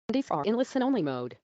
These are in listen-only mode.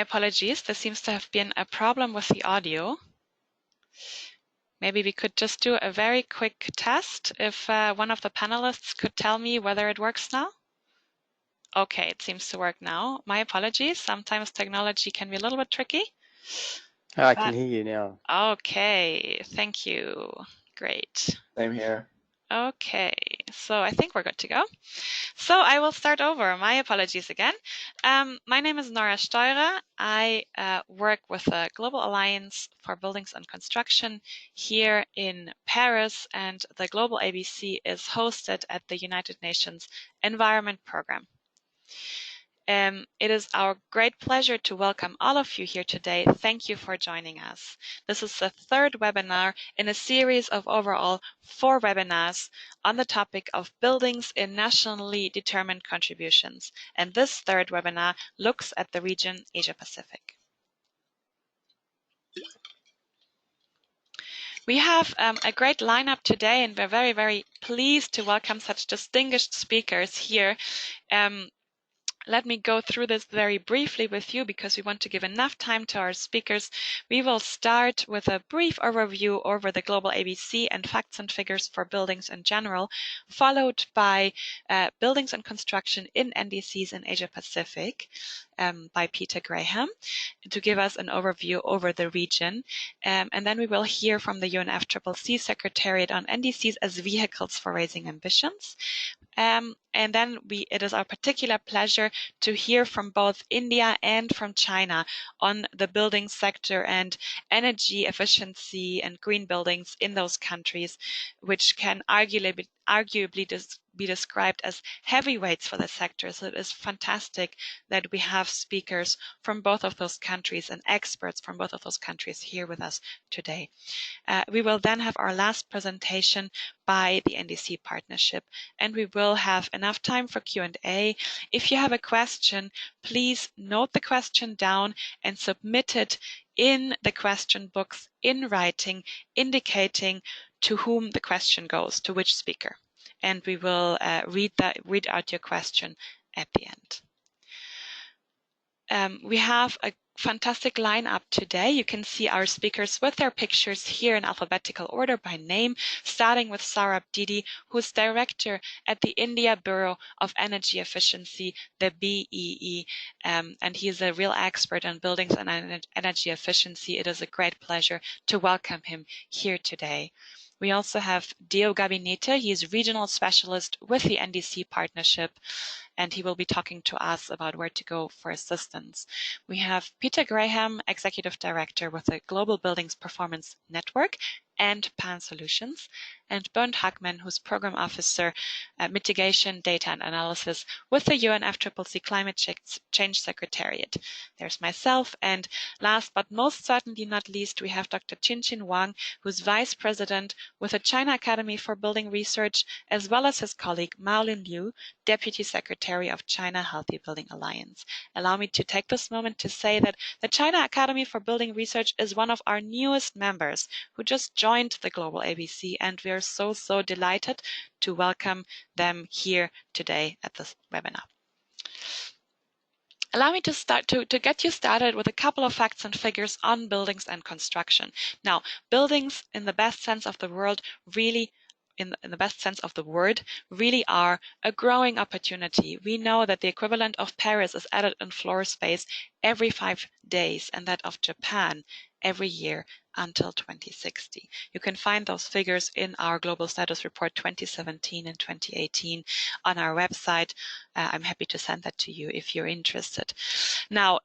apologies. There seems to have been a problem with the audio. Maybe we could just do a very quick test if one of the panelists could tell me whether it works now. Okay, it seems to work now. My apologies. Sometimes technology can be a little bit tricky. I can hear you now. Okay, thank you. Great. Same here. Okay, so I think we're good to go. So I will start over. My apologies again. My name is Nora Steurer. I work with the Global Alliance for Buildings and Construction here in Paris, and the GlobalABC is hosted at the United Nations Environment Programme. It is our great pleasure to welcome all of you here today. Thank you for joining us. This is the third webinar in a series of overall 4 webinars on the topic of buildings in nationally determined contributions. And this third webinar looks at the region Asia Pacific. We have a great lineup today, and we're very, very pleased to welcome such distinguished speakers here. Let me go through this very briefly with you because we want to give enough time to our speakers. We will start with a brief overview over the GlobalABC and facts and figures for buildings in general, followed by buildings and construction in NDCs in Asia Pacific by Peter Graham to give us an overview over the region. And then we will hear from the UNFCCC Secretariat on NDCs as vehicles for raising ambitions. And then it is our particular pleasure to hear from both India and from China on the building sector and energy efficiency and green buildings in those countries, which can arguably be described as heavyweights for the sector. So it is fantastic that we have speakers from both of those countries and experts from both of those countries here with us today. We will then have our last presentation by the NDC Partnership, and we will have enough time for Q&A. If you have a question, please note the question down and submit it in the question box in writing, indicating to whom the question goes, to which speaker. And we will read out your question at the end. We have a fantastic lineup today. You can see our speakers with their pictures here in alphabetical order by name, starting with Saurabh Didi, who is director at the India Bureau of Energy Efficiency, the BEE, and he is a real expert on buildings and energy efficiency. It is a great pleasure to welcome him here today. We also have Deo Gabinete. He is regional specialist with the NDC Partnership, and he will be talking to us about where to go for assistance. We have Peter Graham, Executive Director with the Global Buildings Performance Network and PAN Solutions, and Bernd Hagman, who's Program Officer, Mitigation, Data and Analysis with the UNFCCC Climate Change Secretariat. There's myself, and last but most certainly not least, we have Dr. Qinqin Wang, who's Vice President with the China Academy for Building Research, as well as his colleague Maolin Liu, Deputy Secretary of China Healthy Building Alliance. Allow me to take this moment to say that the China Academy for Building Research is one of our newest members who just joined the GlobalABC, and we are so delighted to welcome them here today at this webinar. Allow me to get you started with a couple of facts and figures on buildings and construction. Now, buildings in the best sense of the word really are a growing opportunity. We know that the equivalent of Paris is added in floor space every 5 days, and that of Japan every year until 2060. You can find those figures in our Global Status Report 2017 and 2018 on our website. I'm happy to send that to you if you're interested. Now,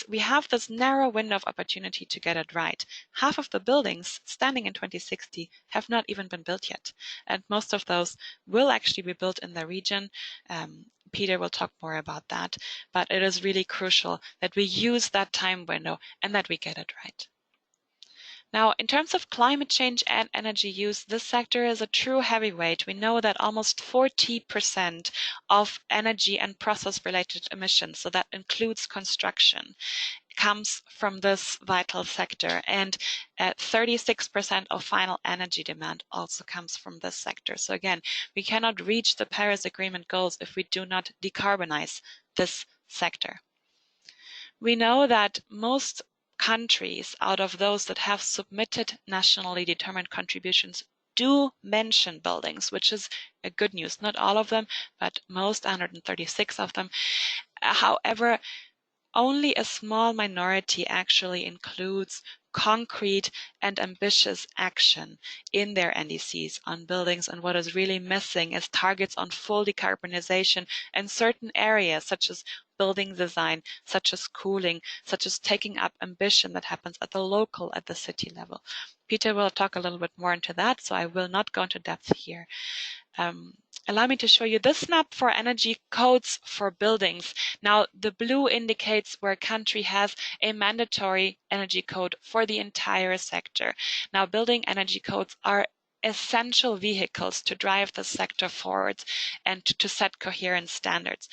we have this narrow window of opportunity to get it right. Half of the buildings standing in 2060 have not even been built yet, and most of those will actually be built in the region. Peter will talk more about that, but it is really crucial that we use that time window and that we get it right. Now, in terms of climate change and energy use, this sector is a true heavyweight. We know that almost 40% of energy and process-related emissions, so that includes construction, comes from this vital sector, and 36% of final energy demand also comes from this sector. So again, we cannot reach the Paris Agreement goals if we do not decarbonize this sector. We know that most countries out of those that have submitted nationally determined contributions do mention buildings, which is a good news. Not all of them, but most, 136 of them. However, only a small minority actually includes concrete and ambitious action in their NDCs on buildings, and what is really missing is targets on full decarbonization in certain areas such as building design, such as cooling, such as taking up ambition that happens at the local, at the city level. Peter will talk a little bit more into that, so I will not go into depth here. Allow me to show you this map for energy codes for buildings. Now, the blue indicates where a country has a mandatory energy code for the entire sector. Now, building energy codes are essential vehicles to drive the sector forward and to set coherent standards.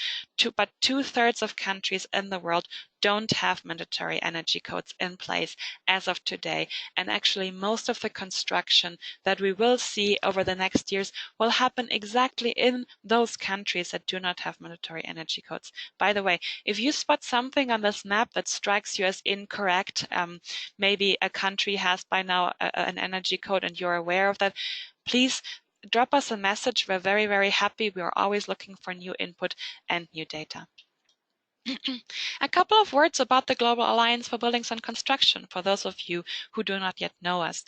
But 2/3 of countries in the world don't have mandatory energy codes in place as of today. And actually, most of the construction that we will see over the next years will happen exactly in those countries that do not have mandatory energy codes. By the way, if you spot something on this map that strikes you as incorrect, maybe a country has by now an energy code and you're aware of that, please drop us a message. We're very, very happy. We are always looking for new input and new data. A couple of words about the Global Alliance for Buildings and Construction, for those of you who do not yet know us.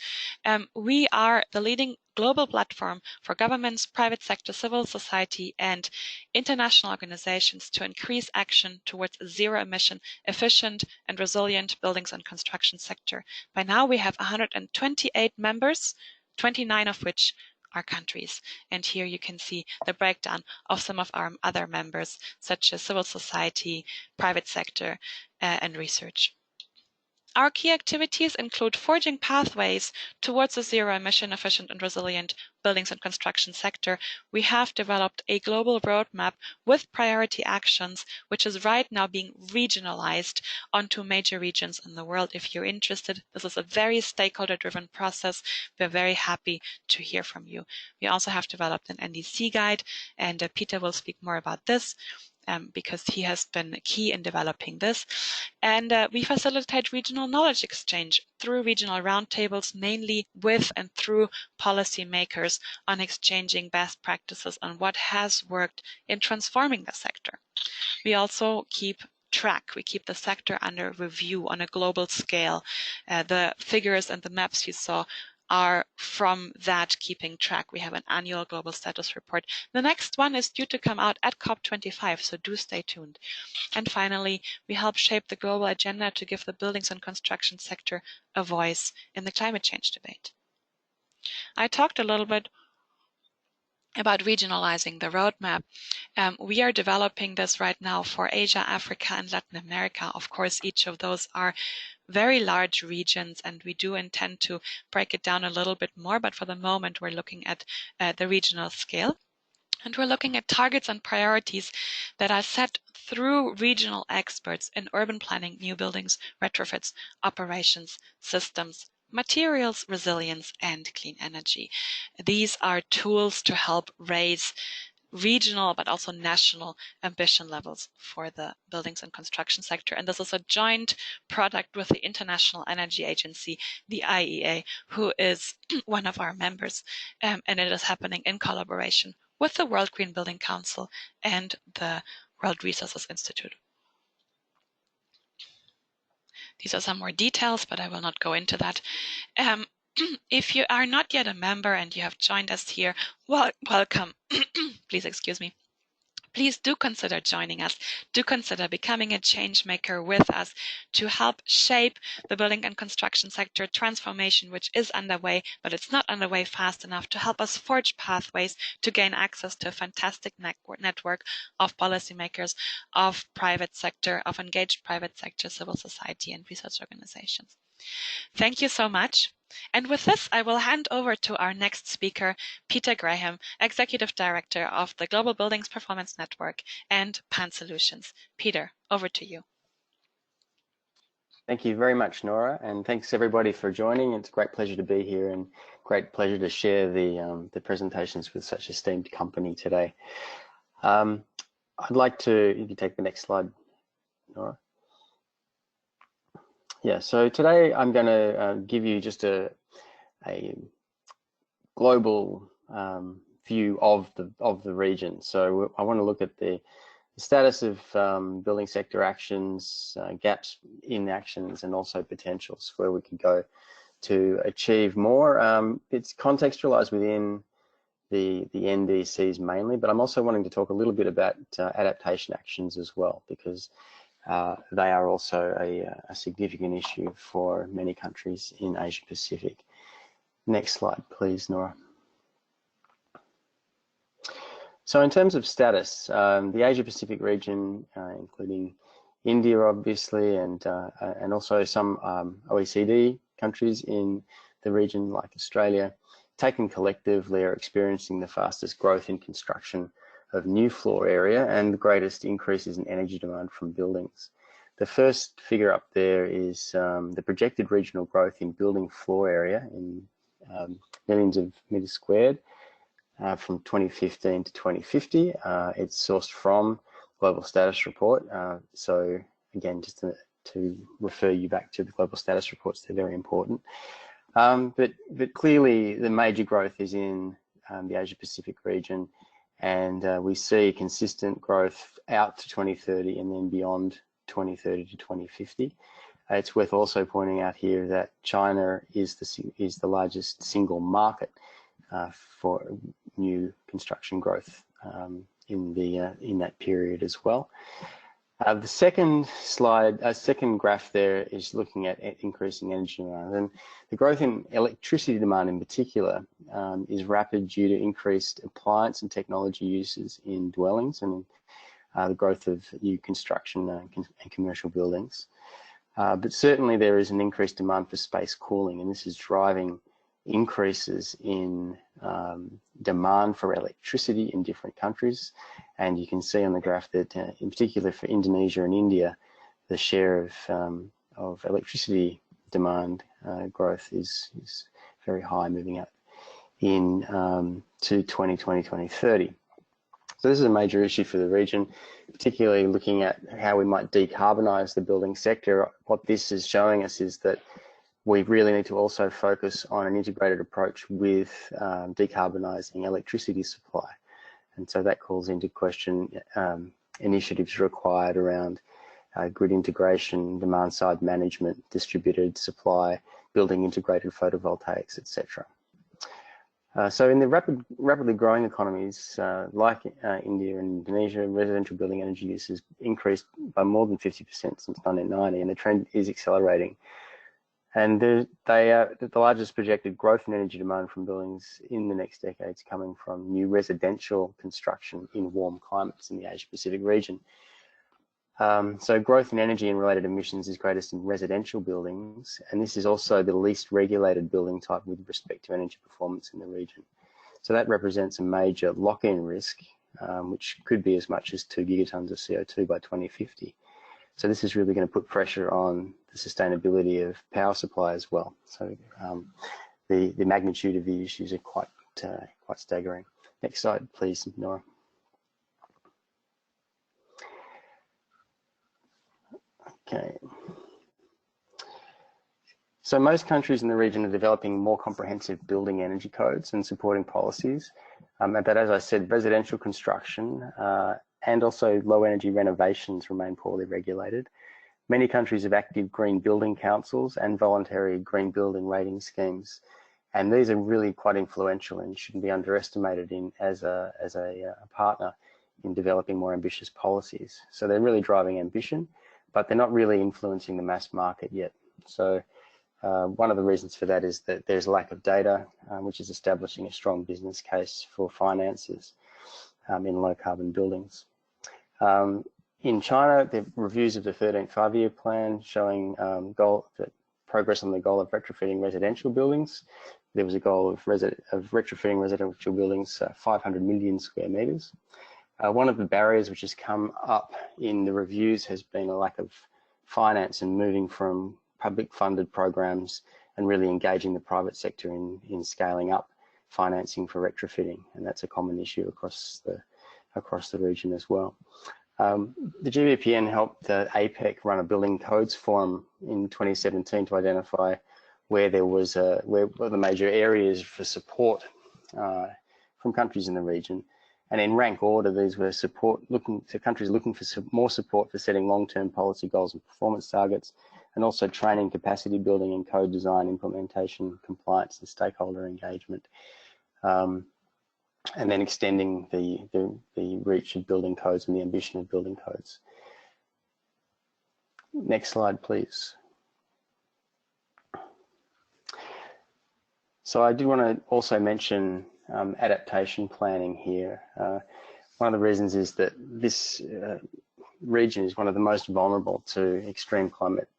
We are the leading global platform for governments, private sector, civil society, and international organizations to increase action towards a zero-emission, efficient, and resilient buildings and construction sector. By now, we have 128 members, 29 of which are countries. And here you can see the breakdown of some of our other members, such as civil society, private sector, and research. Our key activities include forging pathways towards a zero-emission, efficient, and resilient buildings and construction sector. We have developed a global roadmap with priority actions, which is right now being regionalized onto major regions in the world. If you're interested, this is a very stakeholder-driven process. We're very happy to hear from you. We also have developed an NDC guide, and Peter will speak more about this. Because he has been key in developing this. And we facilitate regional knowledge exchange through regional roundtables, mainly with and through policymakers, on exchanging best practices on what has worked in transforming the sector. We also keep track. We keep the sector under review on a global scale. The figures and the maps you saw are from that keeping track. We have an annual global status report. The next one is due to come out at COP25, so do stay tuned. And finally, we help shape the global agenda to give the buildings and construction sector a voice in the climate change debate. I talked a little bit about regionalizing the roadmap. We are developing this right now for Asia, Africa, and Latin America. Of course, each of those are very large regions, and we do intend to break it down a little bit more, but for the moment we're looking at the regional scale. And we're looking at targets and priorities that are set through regional experts in urban planning, new buildings, retrofits, operations, systems, materials, resilience, and clean energy. These are tools to help raise regional but also national ambition levels for the buildings and construction sector. And this is a joint product with the International Energy Agency, the IEA, who is one of our members. And it is happening in collaboration with the World Green Building Council and the World Resources Institute. These are some more details, but I will not go into that. If you are not yet a member and you have joined us here, welcome. Please excuse me. Please do consider joining us. Do consider becoming a change maker with us to help shape the building and construction sector transformation, which is underway, but it's not underway fast enough, to help us forge pathways to gain access to a fantastic network of policymakers, of private sector, of engaged private sector, civil society, and research organizations. Thank you so much. And with this, I will hand over to our next speaker, Peter Graham, Executive Director of the Global Buildings Performance Network and PAN Solutions. Peter, over to you. Thank you very much, Nora, and thanks everybody for joining. It's a great pleasure to be here and great pleasure to share the presentations with such esteemed company today. I'd like to, if you take the next slide, Nora. Yeah, so today I'm going to give you just a global view of the region. So I want to look at the status of building sector actions, gaps in actions, and also potentials where we could go to achieve more. It's contextualized within the NDCs mainly, but I'm also wanting to talk a little bit about adaptation actions as well, because they are also a significant issue for many countries in Asia Pacific. Next slide, please, Nora. So in terms of status, the Asia Pacific region, including India, obviously, and also some OECD countries in the region, like Australia, taken collectively are experiencing the fastest growth in construction of new floor area and the greatest increases in energy demand from buildings. The first figure up there is the projected regional growth in building floor area in millions of meters squared from 2015 to 2050. It's sourced from Global Status Report. So again, just to refer you back to the Global Status Reports, they're very important. But clearly the major growth is in the Asia Pacific region, and we see consistent growth out to 2030 and then beyond 2030 to 2050. It's worth also pointing out here that China is the largest single market for new construction growth in that period as well. The second slide, second graph there is looking at increasing energy demand, and the growth in electricity demand in particular is rapid due to increased appliance and technology uses in dwellings and the growth of new construction and commercial buildings. But certainly there is an increased demand for space cooling, and this is driving increases in demand for electricity in different countries. And you can see on the graph that in particular for Indonesia and India, the share of electricity demand growth is very high, moving up in to 2020, 2030. So this is a major issue for the region, particularly looking at how we might decarbonize the building sector. What this is showing us is that we really need to also focus on an integrated approach with decarbonising electricity supply. And so that calls into question initiatives required around grid integration, demand side management, distributed supply, building integrated photovoltaics, etc. So in the rapidly growing economies like India and Indonesia, residential building energy use has increased by more than 50% since 1990, and the trend is accelerating. And the largest projected growth in energy demand from buildings in the next decades coming from new residential construction in warm climates in the Asia Pacific region. So growth in energy and related emissions is greatest in residential buildings, and this is also the least regulated building type with respect to energy performance in the region. So that represents a major lock-in risk, which could be as much as 2 gigatons of CO2 by 2050. So this is really going to put pressure on the sustainability of power supply as well. So the magnitude of the issues are quite staggering. Next slide, please, Nora. Okay. So most countries in the region are developing more comprehensive building energy codes and supporting policies. But as I said, residential construction and also low energy renovations remain poorly regulated. Many countries have active green building councils and voluntary green building rating schemes, and these are really quite influential and shouldn't be underestimated as a partner in developing more ambitious policies. So they're really driving ambition, but they're not really influencing the mass market yet. So one of the reasons for that is that there's a lack of data, which is establishing a strong business case for finances in low carbon buildings. In China, the reviews of the 13th five-year plan showing progress on the goal of retrofitting residential buildings. There was a goal of retrofitting residential buildings 500 million square meters. One of the barriers which has come up in the reviews has been a lack of finance and moving from public funded programs and really engaging the private sector in scaling up financing for retrofitting, and that's a common issue across the region as well. The GBPN helped APEC run a building codes forum in 2017 to identify where there was where the major areas for support from countries in the region. And in rank order, these were countries looking for more support for setting long-term policy goals and performance targets, and also training, capacity building and code design, implementation, compliance and stakeholder engagement. And then extending the reach of building codes and the ambition of building codes. Next slide, please. So I do want to also mention adaptation planning here. One of the reasons is that this region is one of the most vulnerable to extreme climate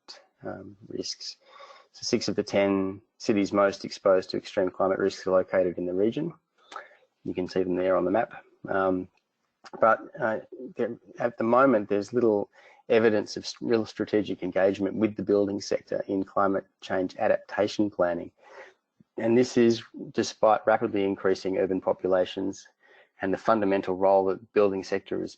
risks. So 6 of the 10 cities most exposed to extreme climate risks are located in the region. You can see them there on the map. But at the moment, there's little evidence of real strategic engagement with the building sector in climate change adaptation planning. And this is despite rapidly increasing urban populations and the fundamental role that the building sector is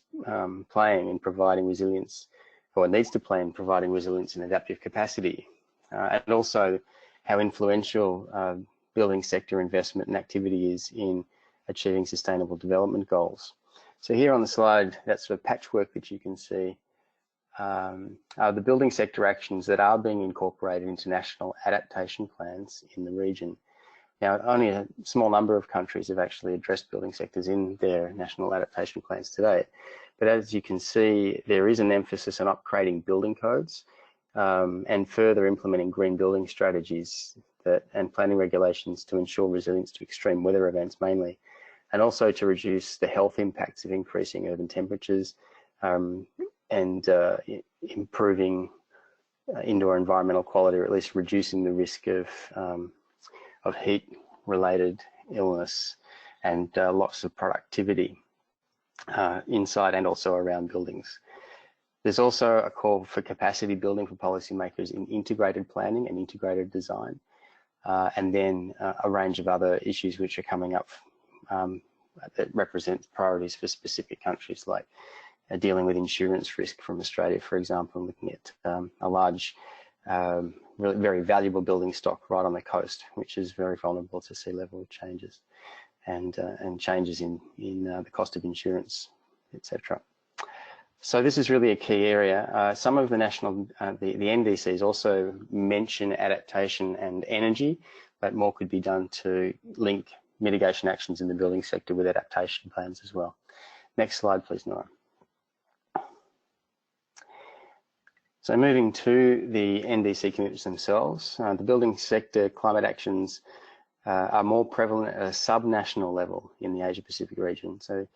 playing in providing resilience, or needs to play in providing resilience and adaptive capacity. And also how influential building sector investment and activity is in achieving sustainable development goals. So here on the slide, that sort of patchwork that you can see are the building sector actions that are being incorporated into national adaptation plans in the region. Now, only a small number of countries have actually addressed building sectors in their national adaptation plans today. But as you can see, there is an emphasis on upgrading building codes and further implementing green building strategies and planning regulations to ensure resilience to extreme weather events mainly, and also to reduce the health impacts of increasing urban temperatures and improving indoor environmental quality, or at least reducing the risk of heat-related illness and loss of productivity inside and also around buildings. There's also a call for capacity building for policymakers in integrated planning and integrated design, and then a range of other issues which are coming up that represent priorities for specific countries, like dealing with insurance risk from Australia, for example, and looking at a large really very valuable building stock right on the coast, which is very vulnerable to sea level changes and changes in the cost of insurance, etc. So this is really a key area. Some of the national, the NDCs also mention adaptation and energy, but more could be done to link mitigation actions in the building sector with adaptation plans as well. Next slide, please, Nora. So moving to the NDC commitments themselves, the building sector climate actions are more prevalent at a sub-national level in the Asia Pacific region. So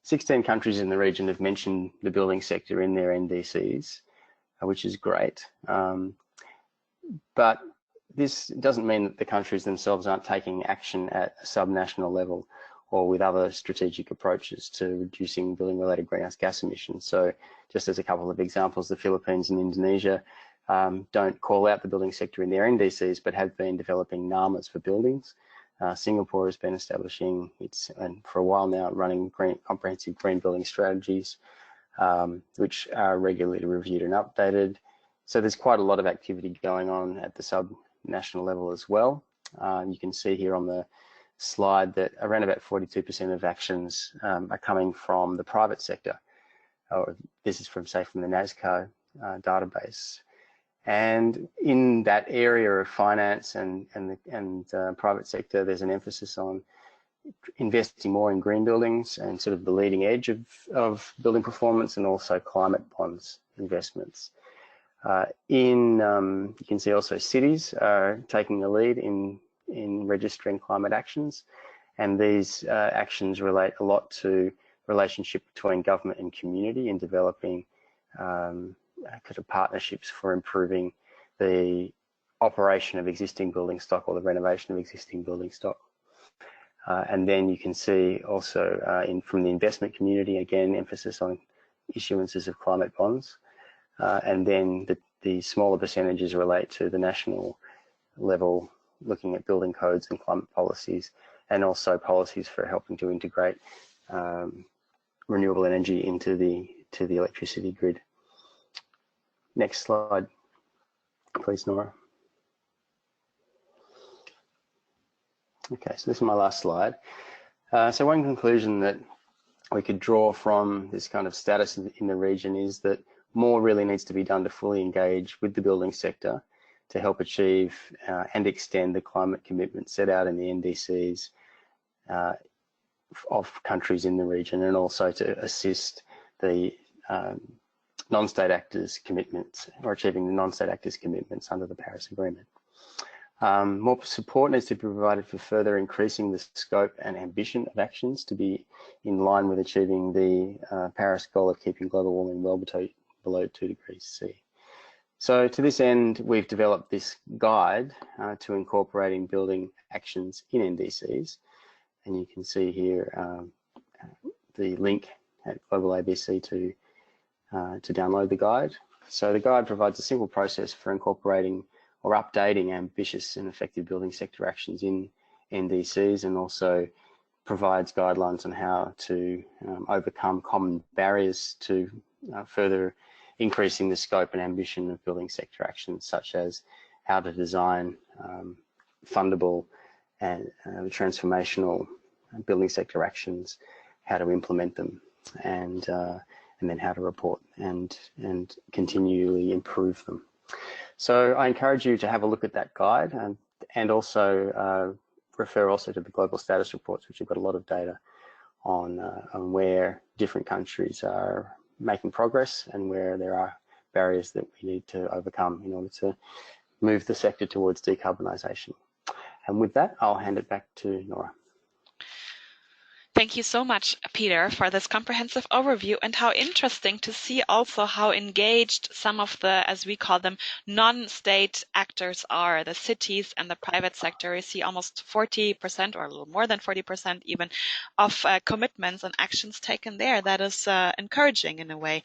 16 countries in the region have mentioned the building sector in their NDCs, which is great. But this doesn't mean that the countries themselves aren't taking action at a sub-national level or with other strategic approaches to reducing building-related greenhouse gas emissions. So just as a couple of examples, the Philippines and Indonesia don't call out the building sector in their NDCs, but have been developing NAMAs for buildings. Singapore has been establishing and for a while now, running comprehensive green building strategies, which are regularly reviewed and updated. So there's quite a lot of activity going on at the sub-national level as well. You can see here on the slide that around about 42% of actions are coming from the private sector. This is from, say, from the NASCO database. And in that area of finance and private sector, there's an emphasis on investing more in green buildings and sort of the leading edge of building performance, and also climate bonds investments. You can see also cities are taking the lead in registering climate actions, and these actions relate a lot to relationship between government and community in developing kind of partnerships for improving the operation of existing building stock or the renovation of existing building stock. And then you can see also from the investment community, again, emphasis on issuances of climate bonds. And then the smaller percentages relate to the national level, looking at building codes and climate policies, and also policies for helping to integrate renewable energy into the to the electricity grid. Next slide, please, Nora. Okay, so this is my last slide. So one conclusion that we could draw from this kind of status in the region is that more really needs to be done to fully engage with the building sector to help achieve and extend the climate commitments set out in the NDCs of countries in the region, and also to assist the non-state actors' commitments, or achieving the non-state actors' commitments under the Paris Agreement. More support needs to be provided for further increasing the scope and ambition of actions to be in line with achieving the Paris goal of keeping global warming well below 2 degrees C. So to this end, we've developed this guide to incorporating building actions in NDCs. And you can see here the link at GlobalABC to download the guide. So the guide provides a simple process for incorporating or updating ambitious and effective building sector actions in NDCs, and also provides guidelines on how to overcome common barriers to further increasing the scope and ambition of building sector actions, such as how to design fundable and transformational building sector actions, how to implement them, and then how to report and continually improve them. So I encourage you to have a look at that guide, and also refer also to the global status reports, which have got a lot of data on where different countries are making progress and where there are barriers that we need to overcome in order to move the sector towards decarbonisation. And with that, I'll hand it back to Nora. Thank you so much, Peter, for this comprehensive overview, and how interesting to see also how engaged some of the, as we call them, non-state actors are, the cities and the private sector. You see almost 40% or a little more than 40% even of commitments and actions taken there. That is encouraging in a way.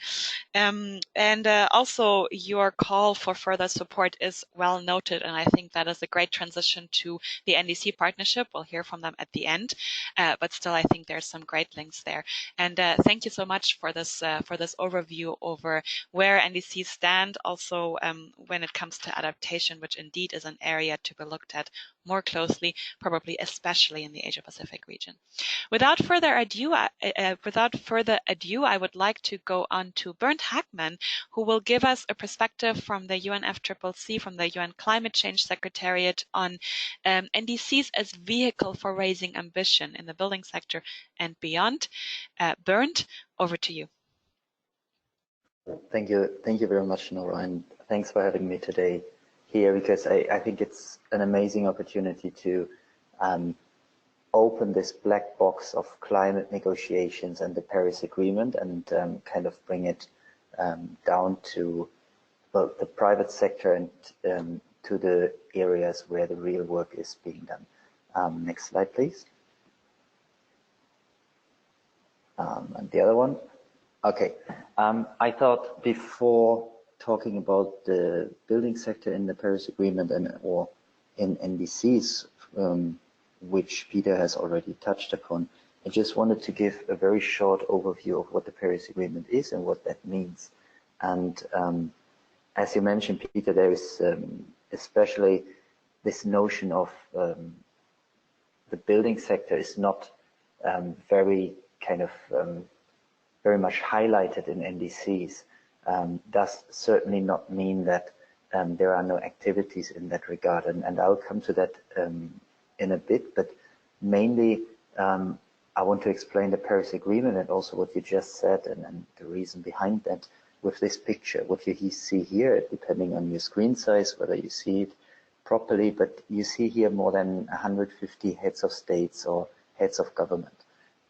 Also your call for further support is well noted, and I think that is a great transition to the NDC partnership. We'll hear from them at the end, but still I think there's some great links there. And thank you so much for this overview over where NDCs stand, also when it comes to adaptation, which indeed is an area to be looked at more closely, probably especially in the Asia Pacific region. Without further ado, I would like to go on to Bernd Hagman, who will give us a perspective from the UNFCCC, from the UN Climate Change Secretariat, on NDCs as vehicle for raising ambition in the building sector and beyond. Bernd, over to you. Thank you very much, Nora, and thanks for having me today here, because I think it's an amazing opportunity to open this black box of climate negotiations and the Paris Agreement, and kind of bring it down to both the private sector and to the areas where the real work is being done. Next slide, please. And the other one. Okay. I thought before talking about the building sector in the Paris Agreement or in NDCs, which Peter has already touched upon, I just wanted to give a very short overview of what the Paris Agreement is and what that means. And as you mentioned, Peter, there is especially this notion of the building sector is not very much highlighted in NDCs. Does certainly not mean that there are no activities in that regard, and I'll come to that in a bit, but mainly I want to explain the Paris Agreement and also what you just said and the reason behind that with this picture. What you see here, depending on your screen size, whether you see it properly, but you see here more than 150 heads of states or heads of government.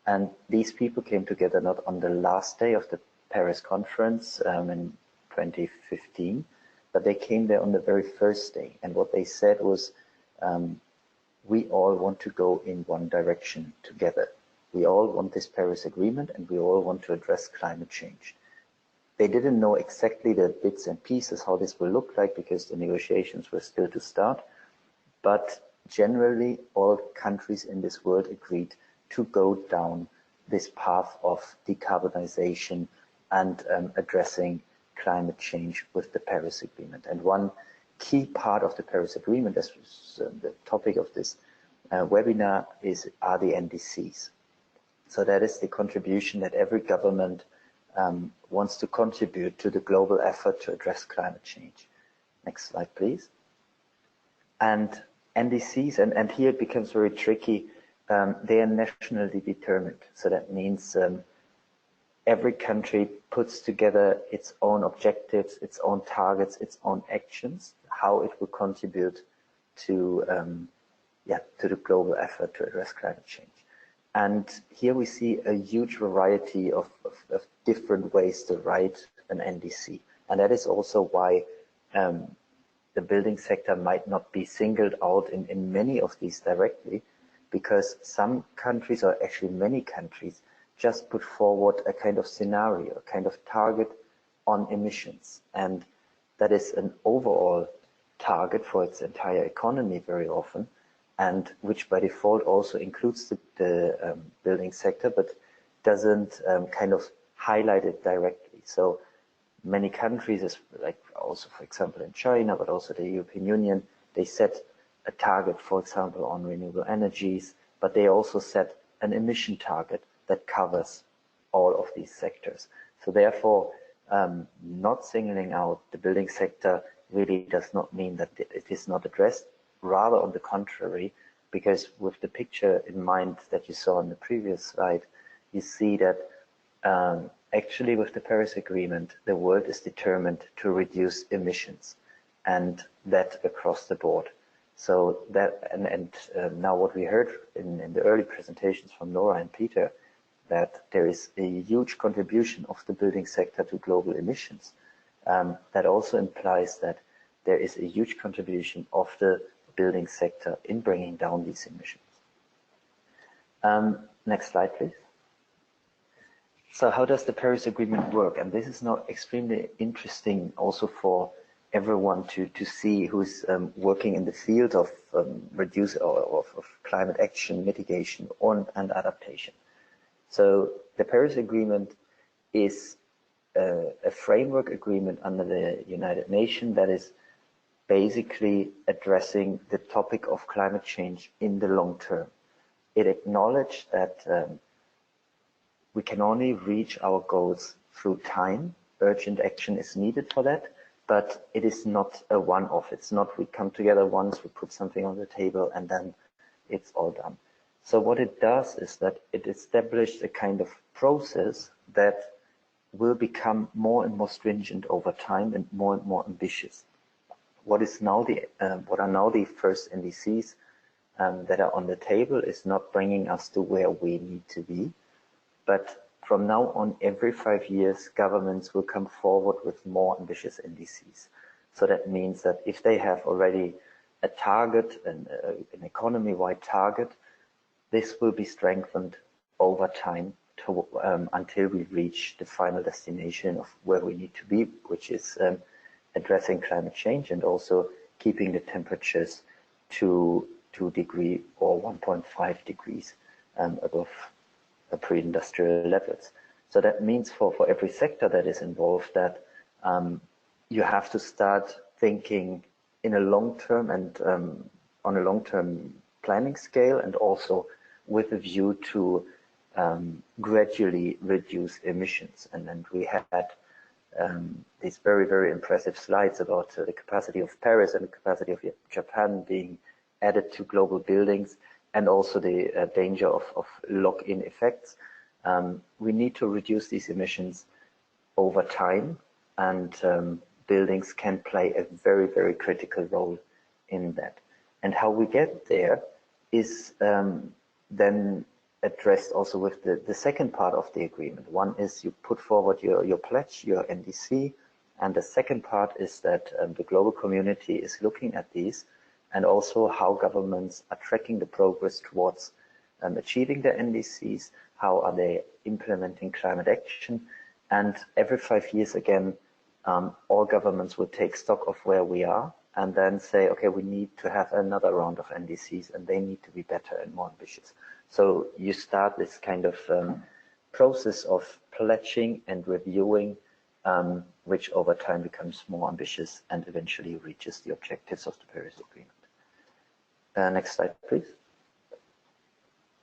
And these people came together not on the last day of the Paris conference in 2015, but they came there on the very first day. And what they said was, we all want to go in one direction together. We all want this Paris Agreement, and we all want to address climate change. They didn't know exactly the bits and pieces, how this will look like, because the negotiations were still to start. But generally, all countries in this world agreed to go down this path of decarbonization and addressing climate change with the Paris Agreement. And one key part of the Paris Agreement, as the topic of this webinar, are the NDCs. So that is the contribution that every government wants to contribute to the global effort to address climate change. Next slide, please. And NDCs, and here it becomes very tricky, they are nationally determined. So that means every country puts together its own objectives, its own targets, its own actions, how it will contribute to the global effort to address climate change. And here we see a huge variety of different ways to write an NDC. And that is also why the building sector might not be singled out in many of these directly, because some countries, or actually many countries, just put forward a kind of scenario, a kind of target on emissions. And that is an overall target for its entire economy very often, and which by default also includes the building sector, but doesn't kind of highlight it directly. So many countries, like also, for example, in China, but also the European Union, they set a target, for example, on renewable energies, but they also set an emission target that covers all of these sectors. So therefore, not singling out the building sector really does not mean that it is not addressed. Rather on the contrary, because with the picture in mind that you saw on the previous slide, you see that actually with the Paris Agreement, the world is determined to reduce emissions, and that across the board. So that, and now what we heard in the early presentations from Nora and Peter, that there is a huge contribution of the building sector to global emissions. That also implies that there is a huge contribution of the building sector in bringing down these emissions. Next slide, please. So how does the Paris Agreement work? And this is now extremely interesting also for everyone to see who's working in the field of of climate action, mitigation, and adaptation. So the Paris Agreement is a framework agreement under the United Nations that is basically addressing the topic of climate change in the long term. It acknowledged that we can only reach our goals through time. Urgent action is needed for that, but it is not a one-off. It's not we come together once, we put something on the table, and then it's all done. So what it does is that it established a kind of process that will become more and more stringent over time and more ambitious. What are now the first NDCs that are on the table is not bringing us to where we need to be, but from now on, every 5 years, governments will come forward with more ambitious NDCs. So that means that if they have already a target, an economy-wide target, this will be strengthened over time until we reach the final destination of where we need to be, which is addressing climate change and also keeping the temperatures to 2 degrees or 1.5 degrees above pre-industrial levels. So that means for every sector that is involved that you have to start thinking in a long-term and on a long-term planning scale, and also with a view to gradually reduce emissions. And then we had these very, very impressive slides about the capacity of Paris and the capacity of Japan being added to global buildings, and also the danger of lock-in effects. We need to reduce these emissions over time, and buildings can play a very, very critical role in that. And how we get there is then addressed also with the second part of the agreement. One is you put forward your pledge, your NDC, and the second part is that the global community is looking at these, and also how governments are tracking the progress towards achieving the NDCs, how are they implementing climate action, and every 5 years again, all governments will take stock of where we are and then say, okay, we need to have another round of NDCs and they need to be better and more ambitious. So you start this kind of process of pledging and reviewing, which over time becomes more ambitious and eventually reaches the objectives of the Paris Agreement. Next slide, please.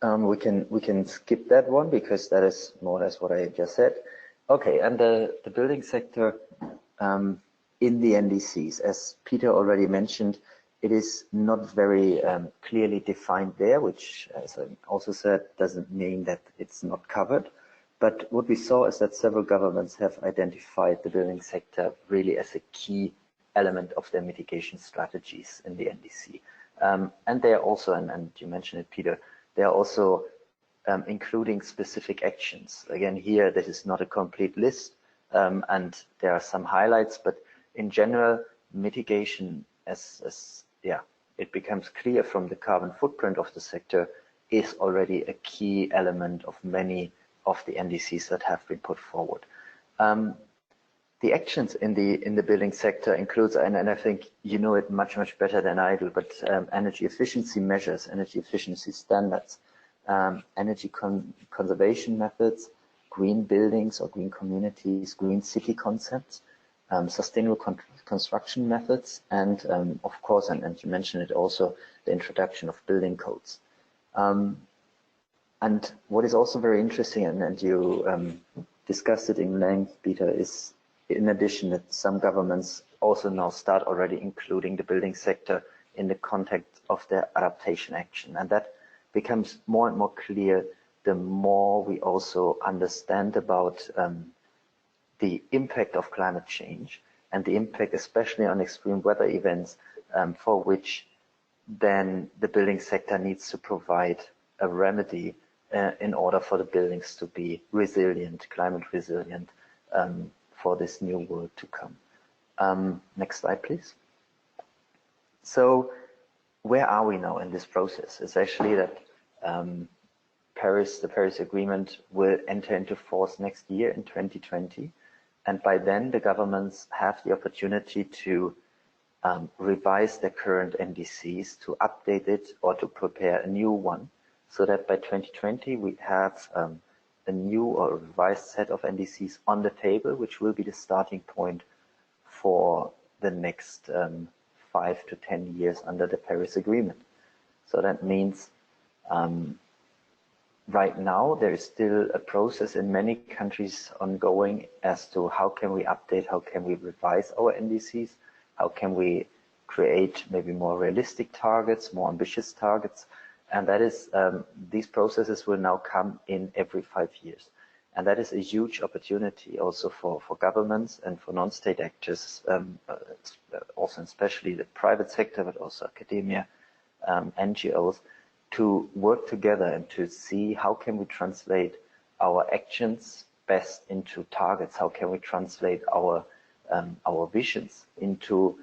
We can skip that one because that is more or less what I just said. Okay, and the building sector in the NDCs, as Peter already mentioned, it is not very clearly defined there, which, as I also said, doesn't mean that it's not covered. But what we saw is that several governments have identified the building sector really as a key element of their mitigation strategies in the NDC. And they are also, and you mentioned it, Peter, they are also including specific actions. Again, here, this is not a complete list, and there are some highlights, but in general, mitigation it becomes clear from the carbon footprint of the sector is already a key element of many of the NDCs that have been put forward. The actions in the building sector includes, and I think you know it much better than I do, but energy efficiency measures, energy efficiency standards, energy conservation methods, green buildings or green communities, green city concepts, sustainable construction methods, and of course, and you mentioned it also, the introduction of building codes. And what is also very interesting, and you discussed it in length, Peter, is in addition that some governments also now start already including the building sector in the context of their adaptation action. And that becomes more and more clear the more we also understand about the impact of climate change and the impact especially on extreme weather events for which then the building sector needs to provide a remedy in order for the buildings to be resilient, climate resilient, for this new world to come. Next slide, please. So where are we now in this process? It's actually that the Paris Agreement will enter into force next year in 2020. And by then, the governments have the opportunity to revise their current NDCs, to update it, or to prepare a new one, so that by 2020, we have a new or revised set of NDCs on the table, which will be the starting point for the next 5 to 10 years under the Paris Agreement. So that means right now there is still a process in many countries ongoing as to how can we update, how can we revise our NDCs, how can we create maybe more realistic targets, more ambitious targets. And that is, these processes will now come in every 5 years. And that is a huge opportunity also for governments and for non-state actors, also especially the private sector, but also academia, NGOs, to work together and to see how can we translate our actions best into targets, how can we translate our visions into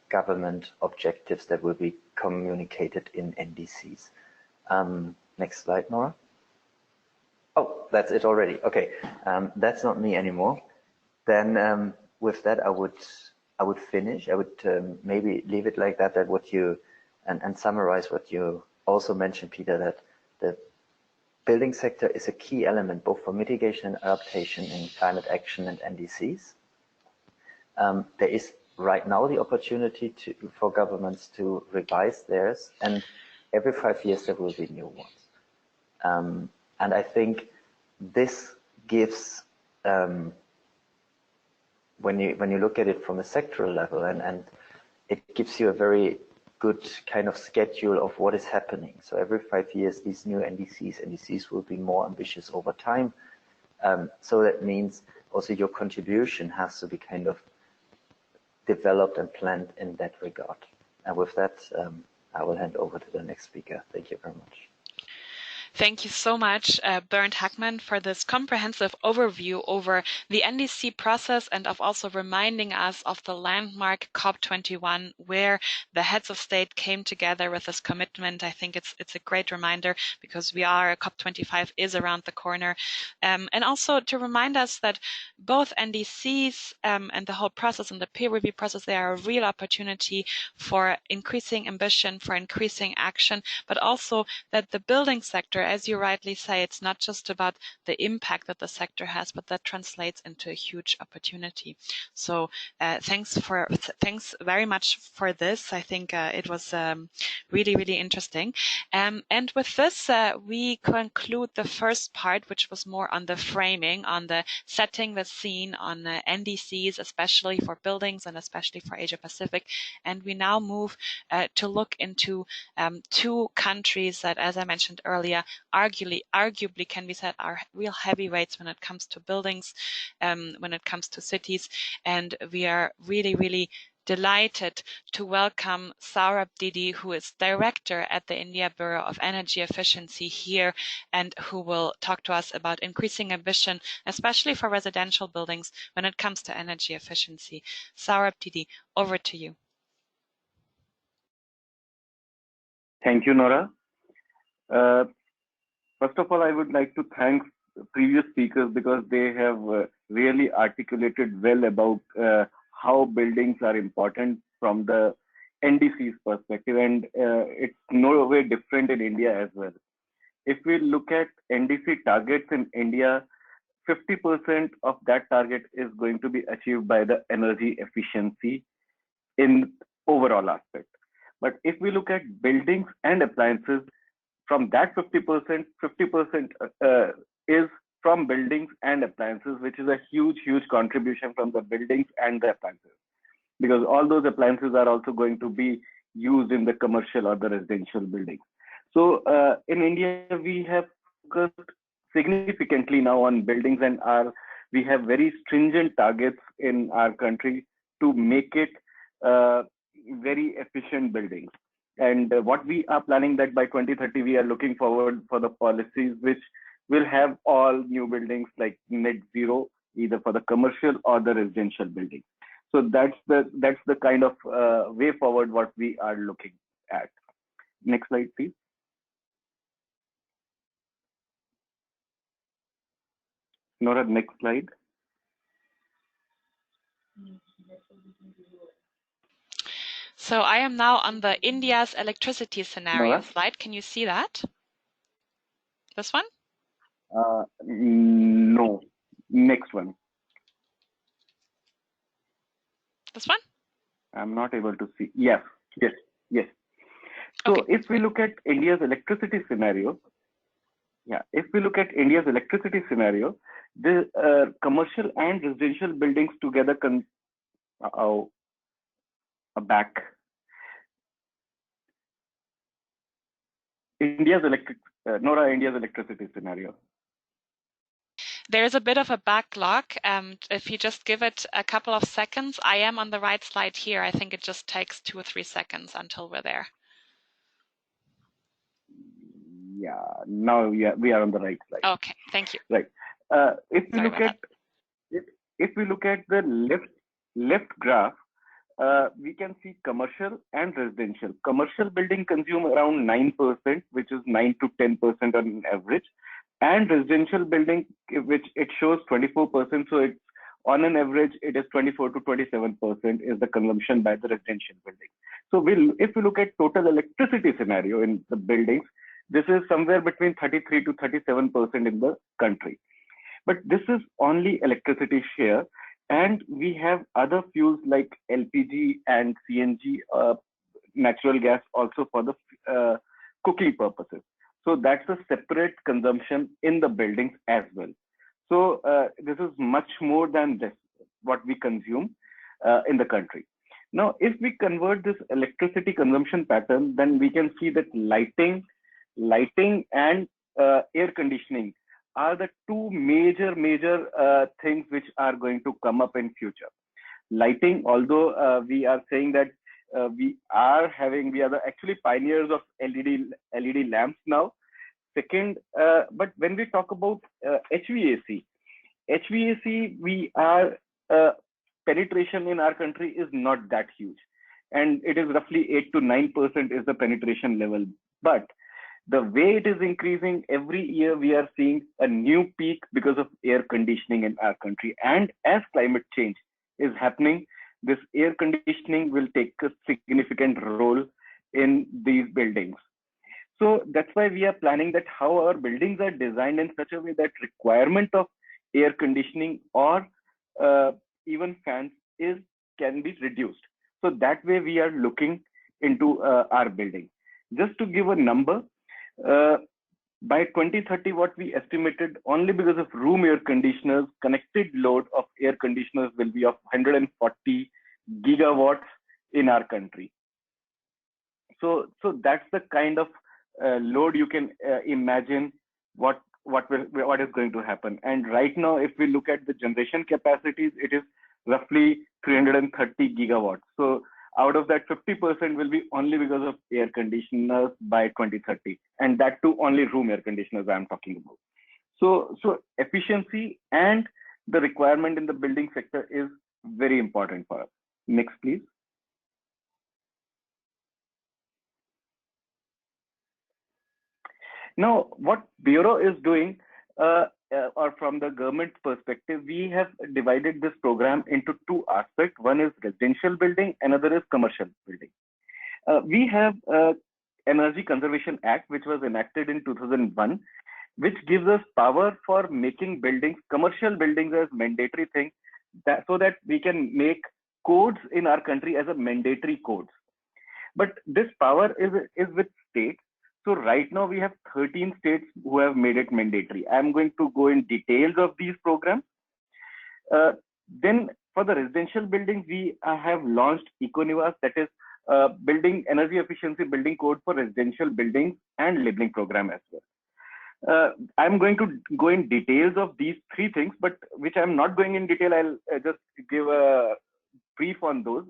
government objectives that will be communicated in NDCs. Next slide, Nora. Oh, that's it already. Okay, that's not me anymore. Then with that, I would finish. I would maybe leave it like that. That what you and summarize what you also mentioned, Peter. That the building sector is a key element both for mitigation and adaptation in climate action and NDCs. There is right now the opportunity for governments to revise theirs, and every 5 years there will be new ones. And I think this gives, when you look at it from a sectoral level, and it gives you a very good kind of schedule of what is happening. So every 5 years, these new NDCs will be more ambitious over time. So that means also your contribution has to be kind of developed and planned in that regard. And with that, I will hand over to the next speaker. Thank you very much. Thank you so much, Bernd Hackmann, for this comprehensive overview over the NDC process and of also reminding us of the landmark COP21, where the heads of state came together with this commitment. I think it's a great reminder because COP25 is around the corner. And also to remind us that both NDCs and the whole process and the peer review process, they are a real opportunity for increasing ambition, for increasing action, but also that the building sector as you rightly say, it's not just about the impact that the sector has, but that translates into a huge opportunity. So thanks very much for this. I think it was really, really interesting. And with this, we conclude the first part, which was more on the framing, on the setting the scene on NDCs, especially for buildings and especially for Asia Pacific. And we now move to look into two countries that, as I mentioned earlier, arguably can be said are real heavyweights when it comes to buildings, when it comes to cities. And we are really, really delighted to welcome Saurabh Didi, who is director at the India Bureau of Energy Efficiency here, and who will talk to us about increasing ambition, especially for residential buildings when it comes to energy efficiency. Saurabh Didi, over to you. Thank you, Nora. First of all, I would like to thank previous speakers because they have really articulated well about how buildings are important from the NDC's perspective, and it's no way different in India as well. If we look at NDC targets in India, 50% of that target is going to be achieved by the energy efficiency in overall aspect. But if we look at buildings and appliances, from that 50%, 50% is from buildings and appliances, which is a huge, huge contribution from the buildings and the appliances, because all those appliances are also going to be used in the commercial or the residential buildings. So in India, we have focused significantly now on buildings, and we have very stringent targets in our country to make it very efficient buildings. And what we are planning that by 2030, we are looking forward for the policies which will have all new buildings like net zero, either for the commercial or the residential building. So that's the kind of way forward what we are looking at. Next slide, please. Nora, next slide. So I am now on the India's electricity scenario Nora? slide. Can you see that? This one? No. Next one. This one? I'm not able to see. Yes. So Okay. if we look at India's electricity scenario, the commercial and residential buildings together India's electricity scenario. There is a bit of a backlog. If you just give it a couple of seconds, I am on the right slide here. I think it just takes 2 or 3 seconds until we're there. Yeah, now we are on the right slide. Okay, thank you. Right. If we look at the left graph, we can see commercial and residential. Commercial building consume around 9%, which is 9 to 10% on average, and residential building, which it shows 24%. So it's on an average, it is 24 to 27% is the consumption by the residential building. So if we look at total electricity scenario in the buildings, this is somewhere between 33 to 37% in the country. But this is only electricity share, and we have other fuels like LPG and CNG, natural gas also for the cooking purposes. So that's a separate consumption in the buildings as well. So this is much more than this, what we consume in the country. Now, if we convert this electricity consumption pattern, then we can see that lighting and air conditioning are the two major things which are going to come up in future. Lighting, although we are saying that we are actually pioneers of LED lamps now. Second, but when we talk about HVAC, we are penetration in our country is not that huge, and it is roughly 8 to 9% is the penetration level. But the way it is increasing every year, we are seeing a new peak because of air conditioning in our country. And as climate change is happening, this air conditioning will take a significant role in these buildings. So that's why we are planning that how our buildings are designed in such a way that requirement of air conditioning or even fans can be reduced. So that way we are looking into our building. Just to give a number, by 2030, what we estimated only because of room air conditioners, connected load of air conditioners will be of 140 gigawatts in our country. So that's the kind of load you can imagine what is going to happen. And right now, if we look at the generation capacities, it is roughly 330 gigawatts. So out of that, 50% will be only because of air conditioners by 2030, and that too only room air conditioners I'm talking about. So efficiency and the requirement in the building sector is very important for us. Next, please. Now, what Bureau is doing, or from the government perspective, we have divided this program into two aspects. One is residential building, another is commercial building. We have Energy Conservation Act, which was enacted in 2001, which gives us power for making buildings, commercial buildings, as mandatory thing, so that we can make codes in our country as a mandatory codes. But this power is with states. So right now we have 13 states who have made it mandatory. I'm going to go in details of these programs. Then for the residential buildings, we have launched EcoNivas, that is building energy efficiency building code for residential buildings and labeling program as well. I'm going to go in details of these three things, but which I'm not going in detail. I'll just give a brief on those.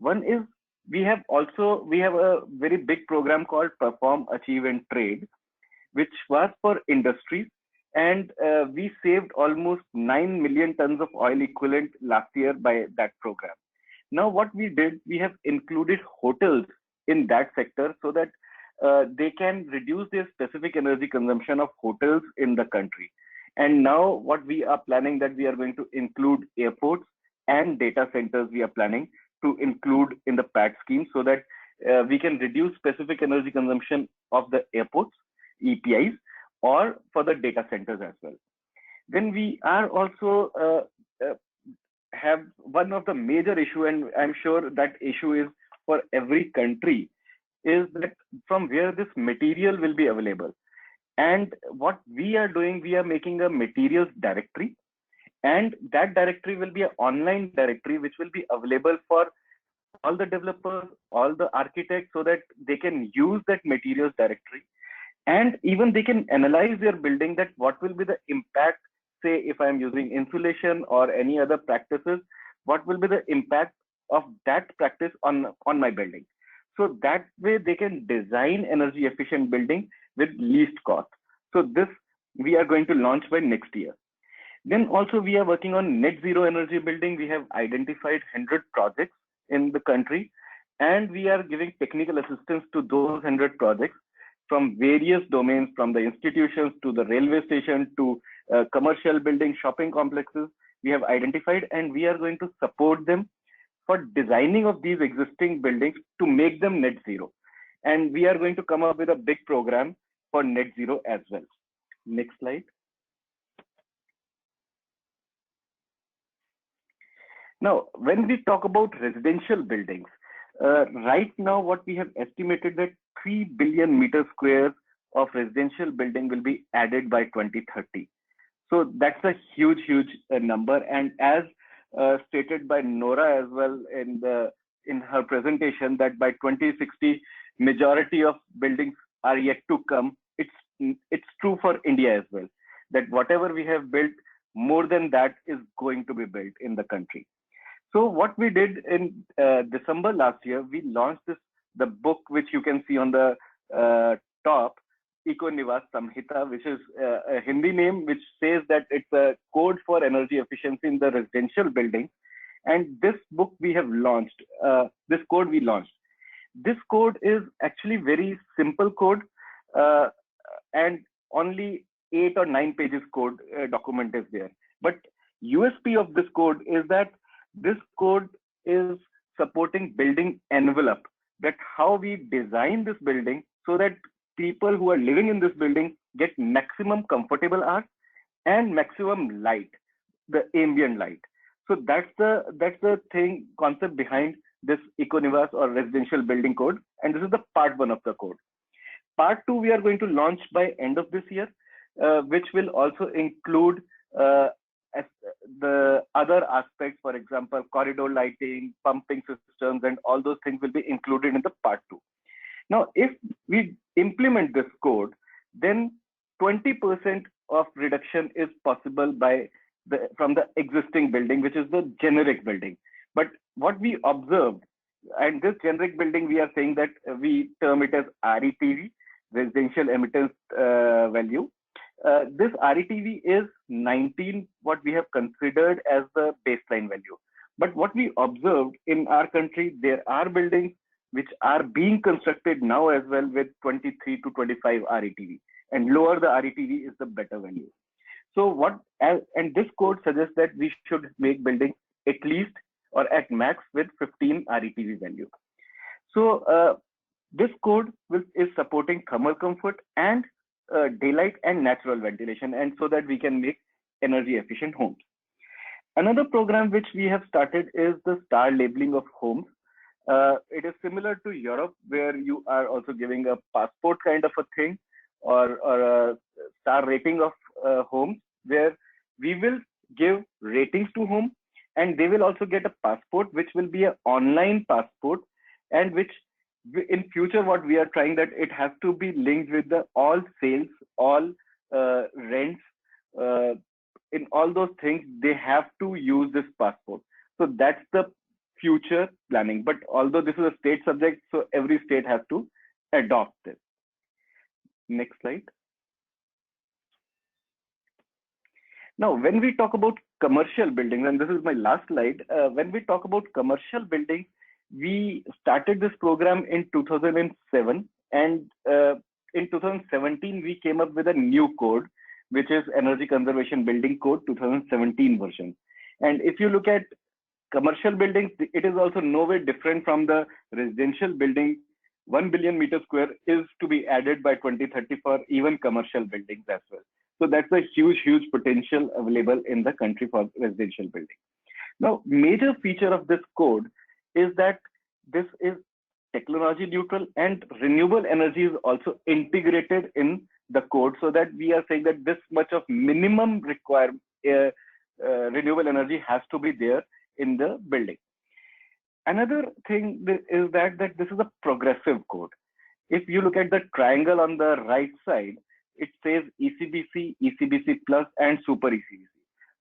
One is we have a very big program called Perform, Achieve and Trade, which was for industries, and we saved almost 9 million tons of oil equivalent last year by that program. Now what we did, we have included hotels in that sector so that they can reduce their specific energy consumption of hotels in the country. And now what we are planning, that we are going to include airports and data centers. We are planning to include in the PAT scheme so that we can reduce specific energy consumption of the airports, EPIs, or for the data centers as well. Then we are also have one of the major issue, and I'm sure that issue is for every country, is that from where this material will be available. And what we are doing, we are making a materials directory, and that directory will be an online directory which will be available for all the developers, all the architects, so that they can use that materials directory, and even they can analyze their building, that what will be the impact. Say if I'm using insulation or any other practices, what will be the impact of that practice on my building. So that way they can design energy efficient building with least cost. So this we are going to launch by next year. Then also we are working on net zero energy building. We have identified 100 projects in the country, and we are giving technical assistance to those 100 projects from various domains, from the institutions to the railway station to commercial building, shopping complexes. We have identified, and we are going to support them for designing of these existing buildings to make them net zero. And we are going to come up with a big program for net zero as well. Next slide. Now, when we talk about residential buildings, right now what we have estimated that 3 billion meter squares of residential building will be added by 2030. So that's a huge number. And as stated by Nora as well in her presentation, that by 2060, majority of buildings are yet to come. It's true for India as well, that whatever we have built, more than that is going to be built in the country. So what we did in December last year, we launched the book which you can see on the top, EcoNivas Samhita, which is a Hindi name which says that it's a code for energy efficiency in the residential building. And this book we have launched, this code we launched. This code is actually very simple code, and only 8 or 9 pages code document is there. But USP of this code is that this code is supporting building envelope, that how we design this building so that people who are living in this building get maximum comfortable hours and maximum light, the ambient light. So that's the concept behind this Econivas or residential building code, and this is the part 1 of the code. Part 2 we are going to launch by end of this year, which will also include the other aspects, for example, corridor lighting, pumping systems, and all those things will be included in the part 2. Now, if we implement this code, then 20% of reduction is possible from the existing building, which is the generic building. But what we observed, and this generic building, we are saying that we term it as RETV, residential emittance value. This RETV is 19, what we have considered as the baseline value. But what we observed in our country, there are buildings which are being constructed now as well with 23 to 25 RETV, and lower the RETV is the better value. So and this code suggests that we should make buildings at least or at max with 15 RETV value. So this code is supporting thermal comfort and daylight and natural ventilation, and so that we can make energy efficient homes. Another program which we have started is the star labeling of homes. It is similar to Europe, where you are also giving a passport kind of a thing, or a star rating of homes, where we will give ratings to home, and they will also get a passport, which will be an online passport, and which in future what we are trying that it has to be linked with the all sales, all rents, in all those things they have to use this passport. So that's the future planning. But although this is a state subject, so every state has to adopt this. Next slide. Now, when we talk about commercial buildings, and this is my last slide, when we talk about commercial buildings, we started this program in 2007, and in 2017 we came up with a new code, which is Energy Conservation Building Code 2017 version. And if you look at commercial buildings, it is also no way different from the residential building. 1 billion meter square is to be added by 2030 for even commercial buildings as well. So that's a huge potential available in the country for residential building. Now, major feature of this code is that this is technology neutral, and renewable energy is also integrated in the code, so that we are saying that this much of minimum requirement renewable energy has to be there in the building. Another thing is that this is a progressive code. If you look at the triangle on the right side, it says ECBC, ECBC Plus, and Super ECBC.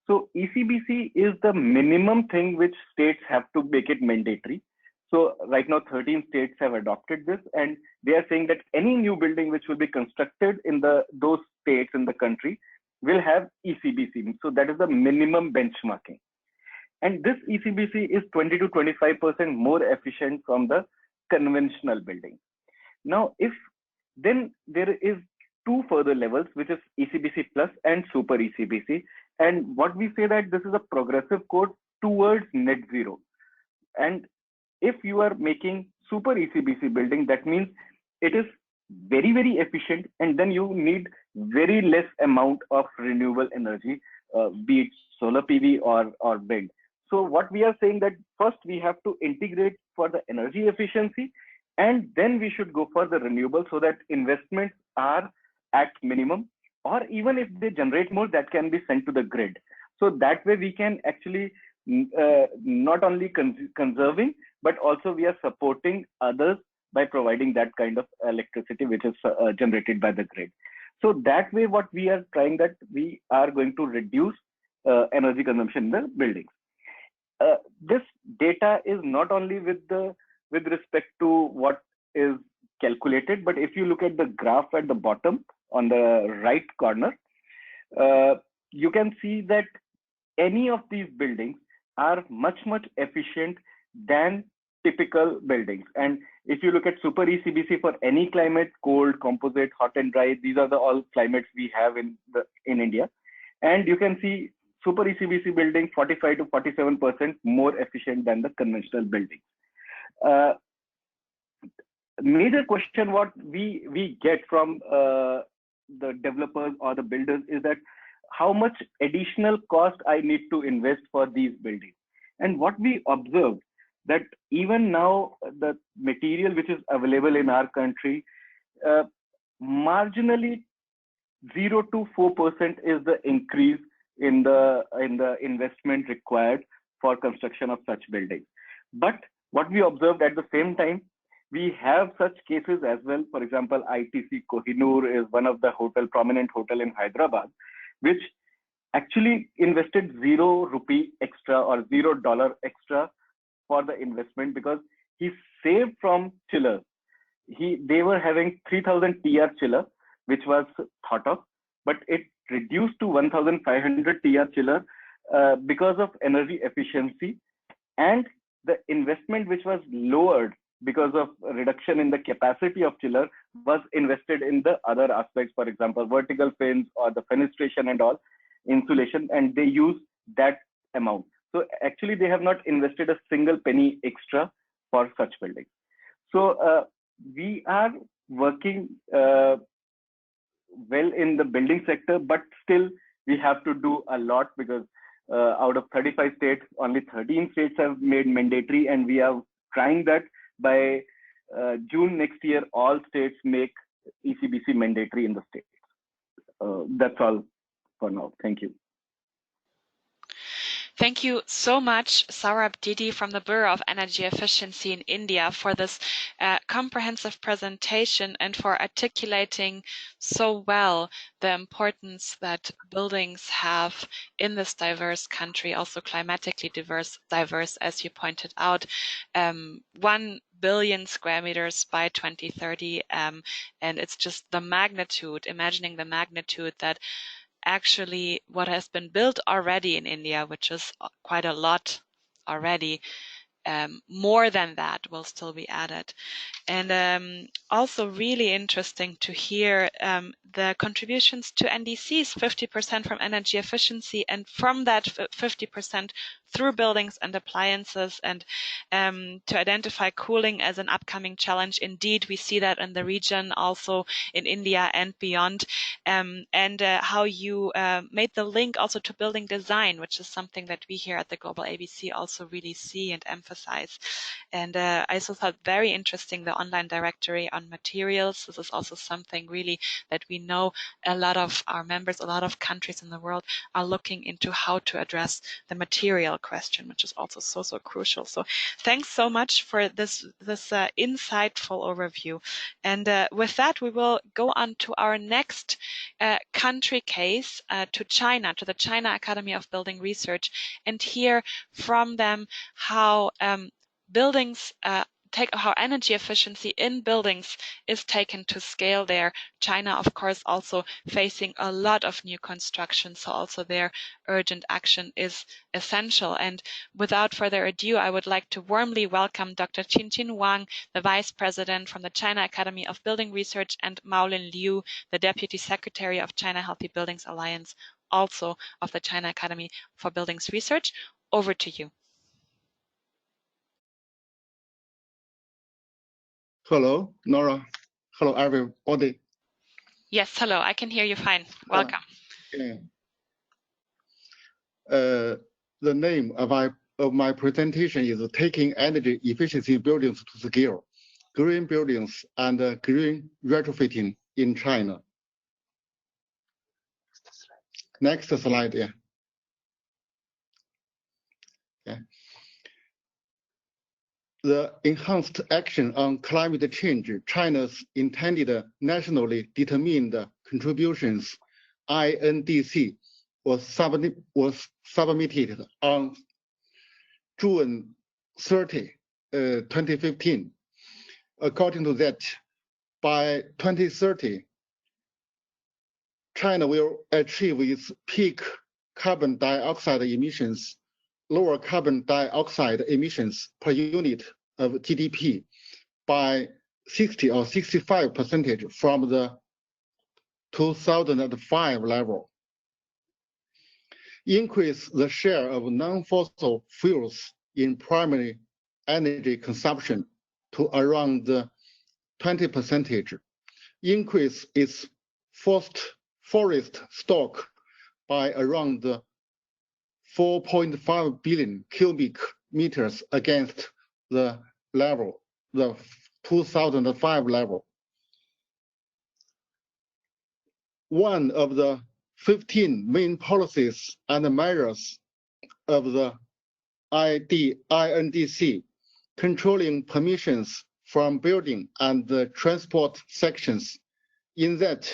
So ECBC is the minimum thing which states have to make it mandatory. So right now 13 states have adopted this, and they are saying that any new building which will be constructed in those states in the country will have ECBC. So that is the minimum benchmarking. And this ECBC is 20 to 25% more efficient from the conventional building. Now, then there is 2 further levels, which is ECBC Plus and Super ECBC. And what we say that this is a progressive code towards net zero. And if you are making Super ECBC building, that means it is very efficient, and then you need very less amount of renewable energy, be it solar PV or wind. So what we are saying that first we have to integrate for the energy efficiency, and then we should go for the renewable, so that investments are at minimum, or even if they generate more, that can be sent to the grid. So that way we can actually not only conserving, but also we are supporting others by providing that kind of electricity which is generated by the grid. So that way what we are trying that we are going to reduce energy consumption in the buildings. This data is not only with respect to what is calculated, but if you look at the graph at the bottom on the right corner, you can see that any of these buildings are much efficient than typical buildings. And if you look at Super ECBC for any climate, cold, composite, hot and dry, these are the all climates we have in India. And you can see Super ECBC building 45 to 47% more efficient than the conventional buildings. major question what we get from the developers or the builders is that how much additional cost I need to invest for these buildings. And what we observed that even now the material which is available in our country, marginally 0 to 4% is the increase in the investment required for construction of such buildings. But what we observed at the same time, we have such cases as well. For example, ITC Kohinoor is one of the prominent hotel in Hyderabad, which actually invested 0 rupee extra or $0 extra for the investment because he saved from chillers. They were having 3000 TR chiller, which was thought of, but it reduced to 1500 TR chiller because of energy efficiency, and the investment which was lowered because of reduction in the capacity of chiller was invested in the other aspects, for example, vertical fins or the fenestration and all, insulation, and they use that amount. So actually they have not invested a single penny extra for such buildings. So we are working well in the building sector, but still we have to do a lot because out of 35 states, only 13 states have made mandatory, and we are trying that by June next year, all states make ECBC mandatory in the states. That's all for now. Thank you. Thank you so much, Saurabh Didi from the Bureau of Energy Efficiency in India for this comprehensive presentation and for articulating so well the importance that buildings have in this diverse country, also climatically diverse, as you pointed out. 1 billion square meters by 2030, and it's just the magnitude, imagining the magnitude that actually what has been built already in India, which is quite a lot already, more than that will still be added. And also really interesting to hear the contributions to NDCs, 50% from energy efficiency, and from that 50% through buildings and appliances, and to identify cooling as an upcoming challenge. Indeed, we see that in the region, also in India and beyond, and how you made the link also to building design, which is something that we here at the GlobalABC also really see and emphasize. And I also thought very interesting the online directory on materials. This is also something really that we know a lot of our members, a lot of countries in the world are looking into how to address the material question, which is also so crucial. So thanks so much for this insightful overview. And with that, we will go on to our next country case, to China, to the China Academy of Building Research, and hear from them how how energy efficiency in buildings is taken to scale there. China, of course, also facing a lot of new construction, so also their urgent action is essential. And without further ado, I would like to warmly welcome Dr. Qinqin Wang, the Vice President from the China Academy of Building Research, and Maolin Liu, the Deputy Secretary of China Healthy Buildings Alliance, also of the China Academy for Buildings Research. Over to you. Hello, Nora. Hello, everybody. Yes, hello. I can hear you fine. Welcome. The name of my presentation is Taking Energy Efficiency Buildings to Scale, Green Buildings and Green Retrofitting in China. Next slide, yeah. The Enhanced Action on Climate Change, China's Intended Nationally Determined Contributions, INDC, was submitted on June 30, 2015. According to that, by 2030, China will achieve its peak carbon dioxide emissions, lower carbon dioxide emissions per unit of GDP by 60 or 65% from the 2005 level. Increase the share of non-fossil fuels in primary energy consumption to around 20%, increase its forest stock by around 4.5 billion cubic meters against the 2005 level. One of the 15 main policies and measures of the INDC, controlling permissions from building and the transport sections, in that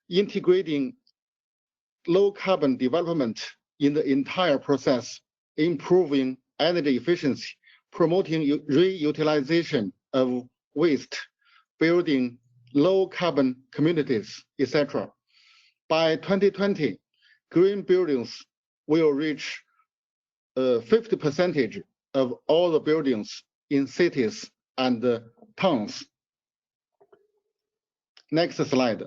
integrating low carbon development in the entire process, improving energy efficiency, promoting reutilization of waste, building low carbon communities, etc. By 2020, green buildings will reach 50% of all the buildings in cities and towns. Next slide.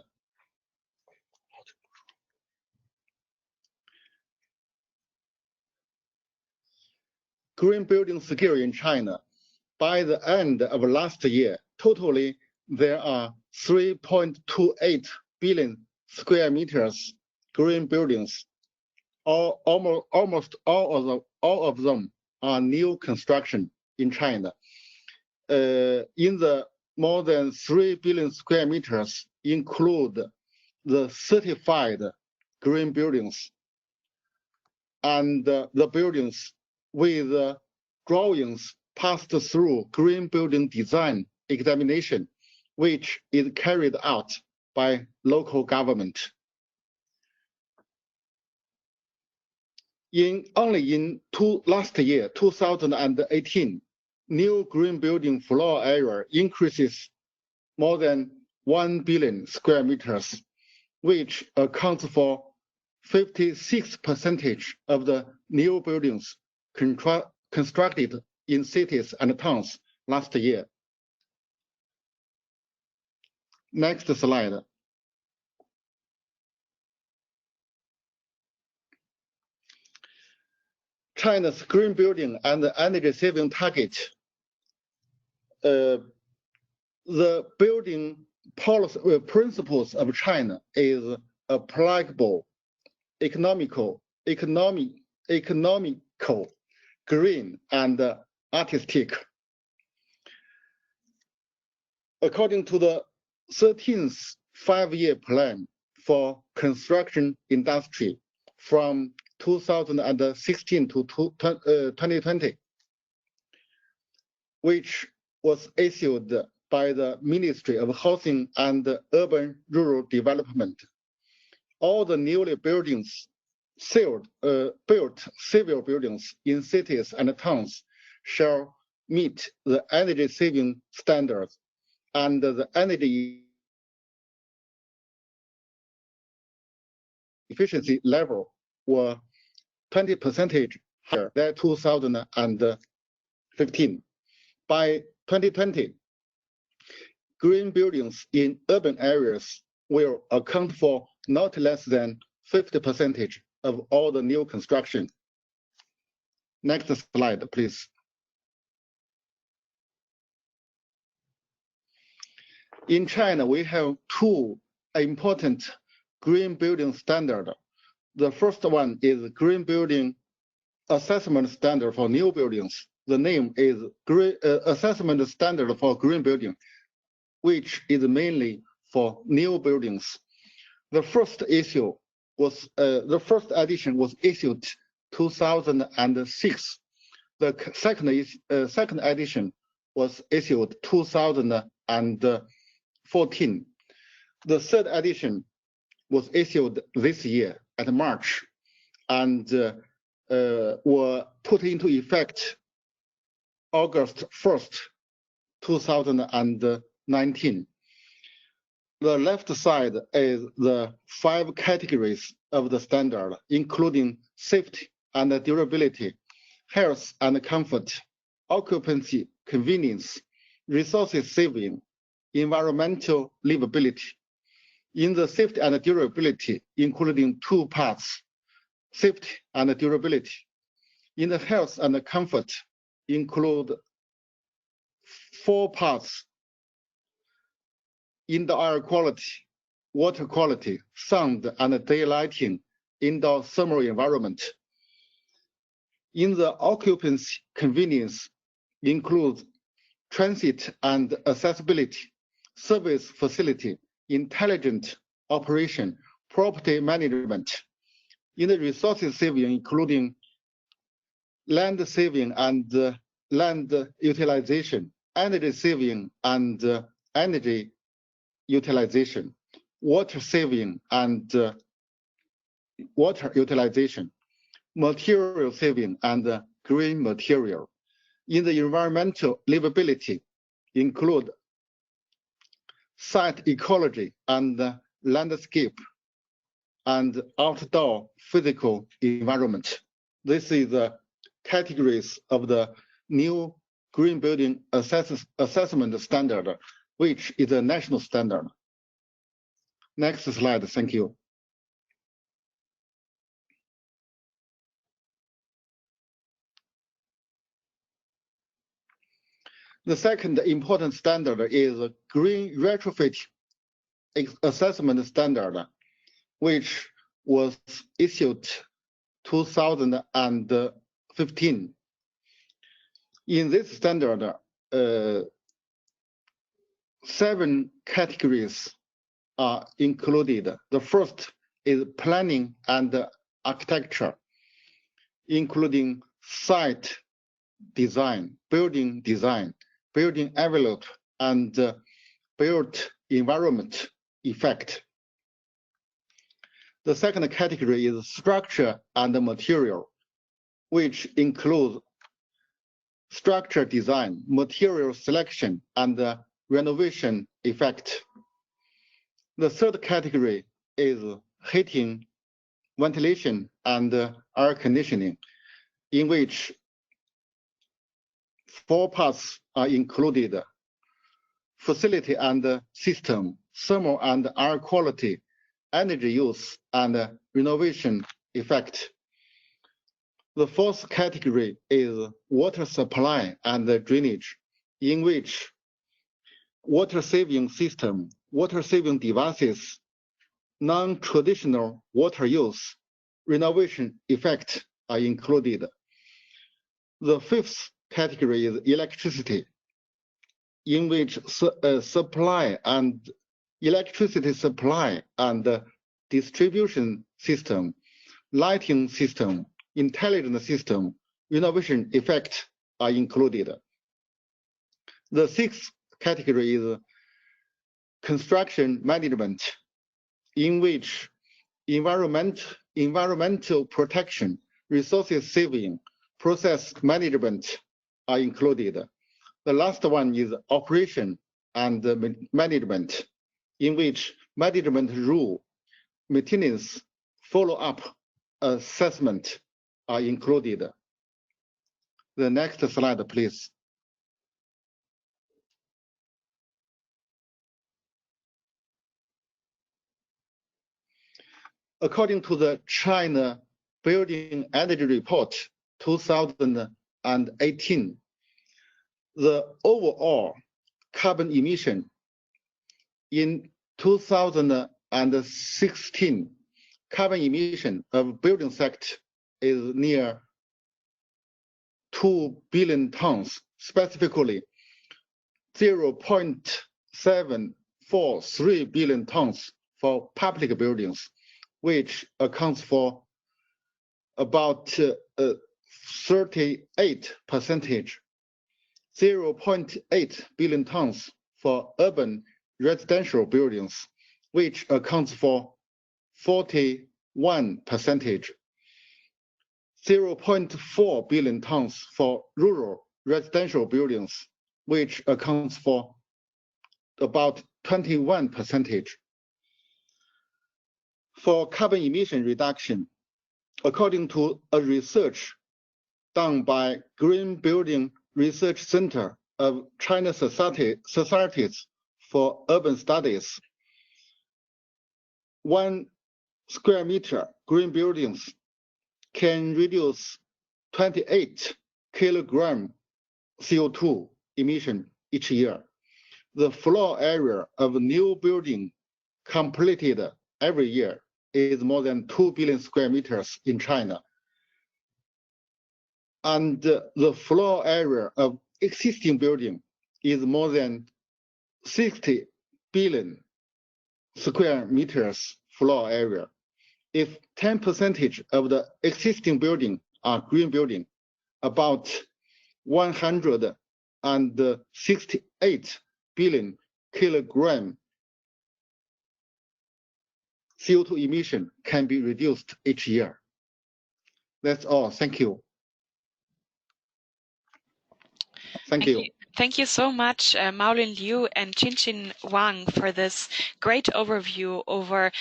Green building scale in China. By the end of last year, totally there are 3.28 billion square meters green buildings. Almost all of them are new construction in China. In the more than 3 billion square meters include the certified green buildings and the buildings with drawings passed through green building design examination, which is carried out by local government. Last year, 2018, new green building floor area increases more than 1 billion square meters, which accounts for 56% of the new buildings constructed in cities and towns last year. Next slide. China's green building and energy saving target. The building policy principles of China is applicable, economical, green, and artistic. According to the 13th five-year plan for construction industry from 2016 to 2020, which was issued by the Ministry of Housing and Urban Rural Development. All the newly built civil buildings in cities and towns shall meet the energy saving standards, and the energy efficiency level were 20% higher than 2015. By 2020, green buildings in urban areas will account for not less than 50% of all the new construction. Next slide, please. In China, we have two important green building standards. The first one is Green Building Assessment Standard for New Buildings. The name is Assessment Standard for Green Building, which is mainly for new buildings. The first edition was issued 2006. The second edition was issued 2014. The third edition was issued this year at March, and were put into effect August 1st, 2019. The left side is the 5 categories of the standard, including safety and durability, health and comfort, occupancy, convenience, resources saving, environmental livability. In the safety and durability, including 2 parts, safety and durability. In the health and comfort, include 4 parts, indoor air quality, water quality, sound, and daylighting indoor thermal environment. In the occupancy convenience includes transit and accessibility, service facility, intelligent operation, property management. In the resources saving, including land saving and land utilization, energy saving and energy utilization, water saving and water utilization, material saving and green material. In the environmental livability, include site ecology and landscape and outdoor physical environment. This is the categories of the new green building assessment standard, which is a national standard. Next slide, thank you. The second important standard is Green Retrofit Assessment Standard, which was issued 2015. In this standard, 7 categories are included. The first is planning and architecture, including site design, building envelope, and built environment effect. The second category is structure and material, which includes structure design, material selection, and renovation effect. The third category is heating, ventilation, and air conditioning, in which 4 parts are included: facility and system, thermal and air quality, energy use, and renovation effect. The fourth category is water supply and drainage, in which water saving system, water saving devices, non-traditional water use, renovation effect are included. The fifth category is electricity, in which electricity supply and distribution system, lighting system, intelligent system, renovation effect are included. The sixth category is construction management, in which environmental protection, resources saving, process management are included. The last one is operation and management, in which management rule, maintenance, follow-up, assessment are included. The next slide, please. According to the China Building Energy Report 2018, the overall carbon emission in 2016, carbon emission of building sector is near 2 billion tons, specifically 0.743 billion tons for public buildings, which accounts for about 38%, 0.8 billion tons for urban residential buildings, which accounts for 41%, 0.4 billion tons for rural residential buildings, which accounts for about 21%. For carbon emission reduction, according to a research done by Green Building Research Center of China Societies for Urban Studies, 1 square meter green buildings can reduce 28 kilogram CO2 emission each year. the floor area of new building completed every year is more than 2 billion square meters in China. And the floor area of existing building is more than 60 billion square meters floor area. If 10% of the existing building are green building, about 168 billion kilogram CO2 emission can be reduced each year. That's all. Thank you. Thank you. Thank you so much, Maolin Liu and Qinqin Wang, for this great overview over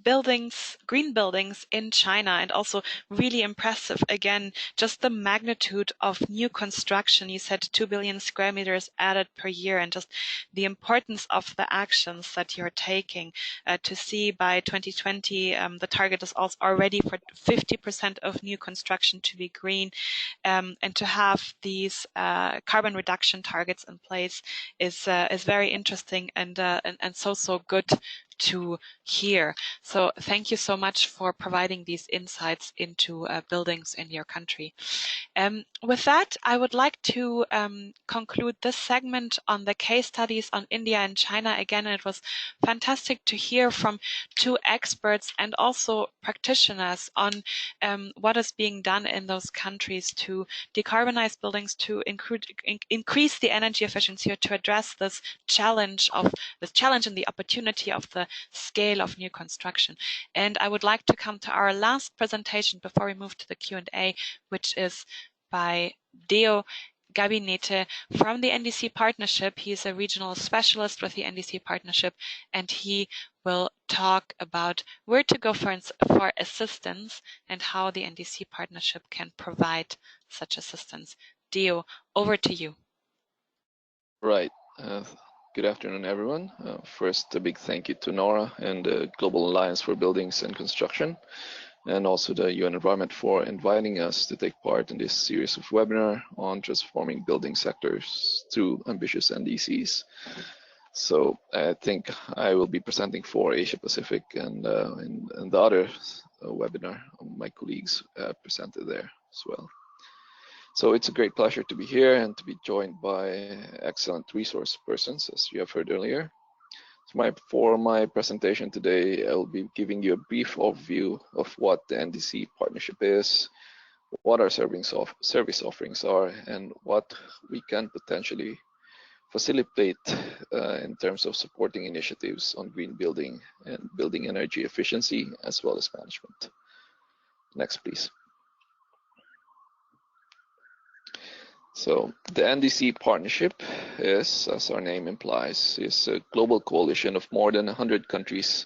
buildings, green buildings in China, and also really impressive, again, just the magnitude of new construction. You said 2 billion square meters added per year, and just the importance of the actions that you're taking to see by 2020, the target is also already for 50% of new construction to be green, and to have these carbon reduction targets in place is very interesting and so good to hear. So thank you so much for providing these insights into buildings in your country. With that, I would like to conclude this segment on the case studies on India and China. Again, it was fantastic to hear from two experts and also practitioners on what is being done in those countries to decarbonize buildings, to increase the energy efficiency, or to address this challenge and the opportunity of the scale of new construction. And I would like to come to our last presentation before we move to the Q&A, which is by Deo Gabinete from the NDC Partnership. He is a regional specialist with the NDC Partnership, and he will talk about where to go for assistance and how the NDC Partnership can provide such assistance. Deo, over to you. Right. Good afternoon, everyone. First, a big thank you to Nora and the Global Alliance for Buildings and Construction, and also the UN Environment for inviting us to take part in this series of webinar on transforming building sectors through ambitious NDCs. So I think I will be presenting for Asia Pacific, and the other webinar, my colleagues presented there as well. So it's a great pleasure to be here and to be joined by excellent resource persons, as you have heard earlier. So for my presentation today, I will be giving you a brief overview of what the NDC Partnership is, what our service offerings are, and what we can potentially facilitate in terms of supporting initiatives on green building and building energy efficiency, as well as management. Next, please. So the NDC Partnership is, as our name implies, is a global coalition of more than 100 countries,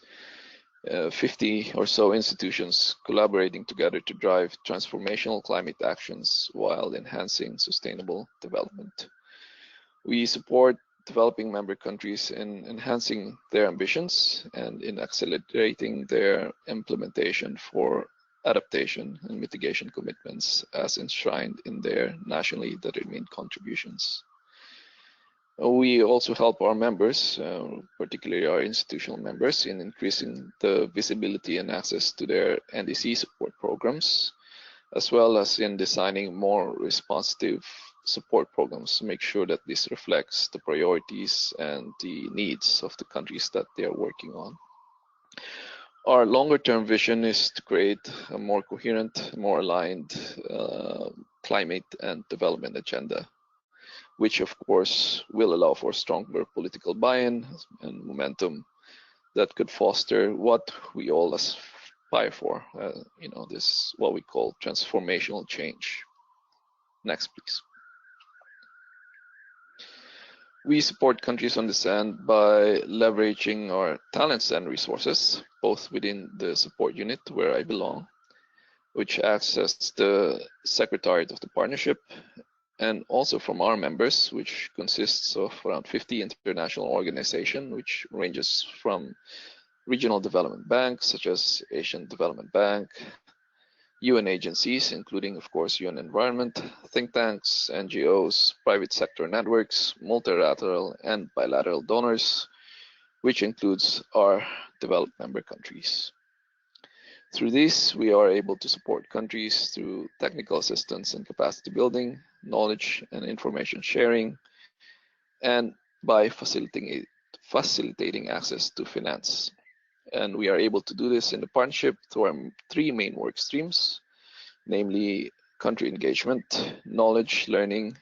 50 or so institutions collaborating together to drive transformational climate actions while enhancing sustainable development. We support developing member countries in enhancing their ambitions and in accelerating their implementation for adaptation and mitigation commitments as enshrined in their nationally determined contributions. We also help our members, particularly our institutional members, in increasing the visibility and access to their NDC support programs, as well as in designing more responsive support programs to make sure that this reflects the priorities and the needs of the countries that they are working on. Our longer-term vision is to create a more coherent, more aligned climate and development agenda, which of course will allow for stronger political buy-in and momentum that could foster what we all aspire for, this what we call transformational change. Next, please. We support countries on this end by leveraging our talents and resources, both within the support unit where I belong, which acts as the secretariat of the partnership, and also from our members, which consists of around 50 international organizations, which ranges from regional development banks such as Asian Development Bank, UN agencies, including, of course, UN Environment, think tanks, NGOs, private sector networks, multilateral and bilateral donors, which includes our developed member countries. Through this, we are able to support countries through technical assistance and capacity building, knowledge and information sharing, and by facilitating access to finance. And we are able to do this in the partnership through our three main work streams, namely country engagement, knowledge, learning,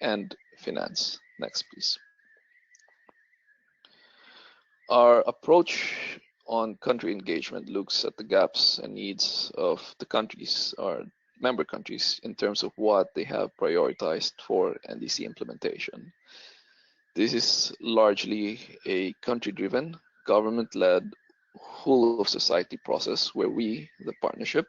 and finance. Next, please. Our approach on country engagement looks at the gaps and needs of the countries, our member countries, in terms of what they have prioritized for NDC implementation. This is largely a country-driven, government-led, whole-of-society process where we, the partnership,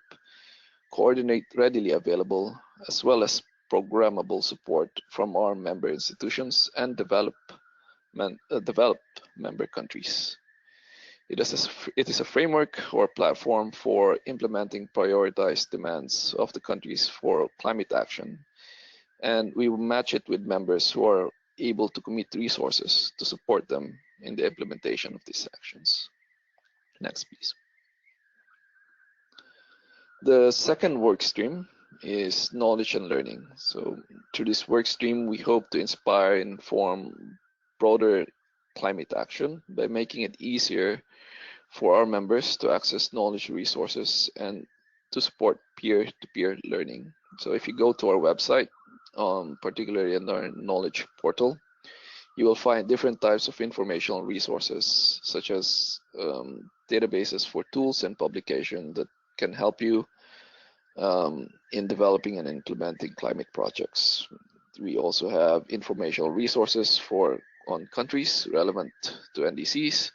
coordinate readily available as well as programmable support from our member institutions and developed member countries. It is a framework or platform for implementing prioritized demands of the countries for climate action, and we will match it with members who are able to commit resources to support them in the implementation of these actions. Next, please. The second work stream is knowledge and learning. So through this work stream, we hope to inspire and inform broader climate action by making it easier for our members to access knowledge resources and to support peer-to-peer learning. So if you go to our website, particularly in our knowledge portal, you will find different types of informational resources, such as databases for tools and publication that can help you in developing and implementing climate projects. We also have informational resources on countries relevant to NDCs,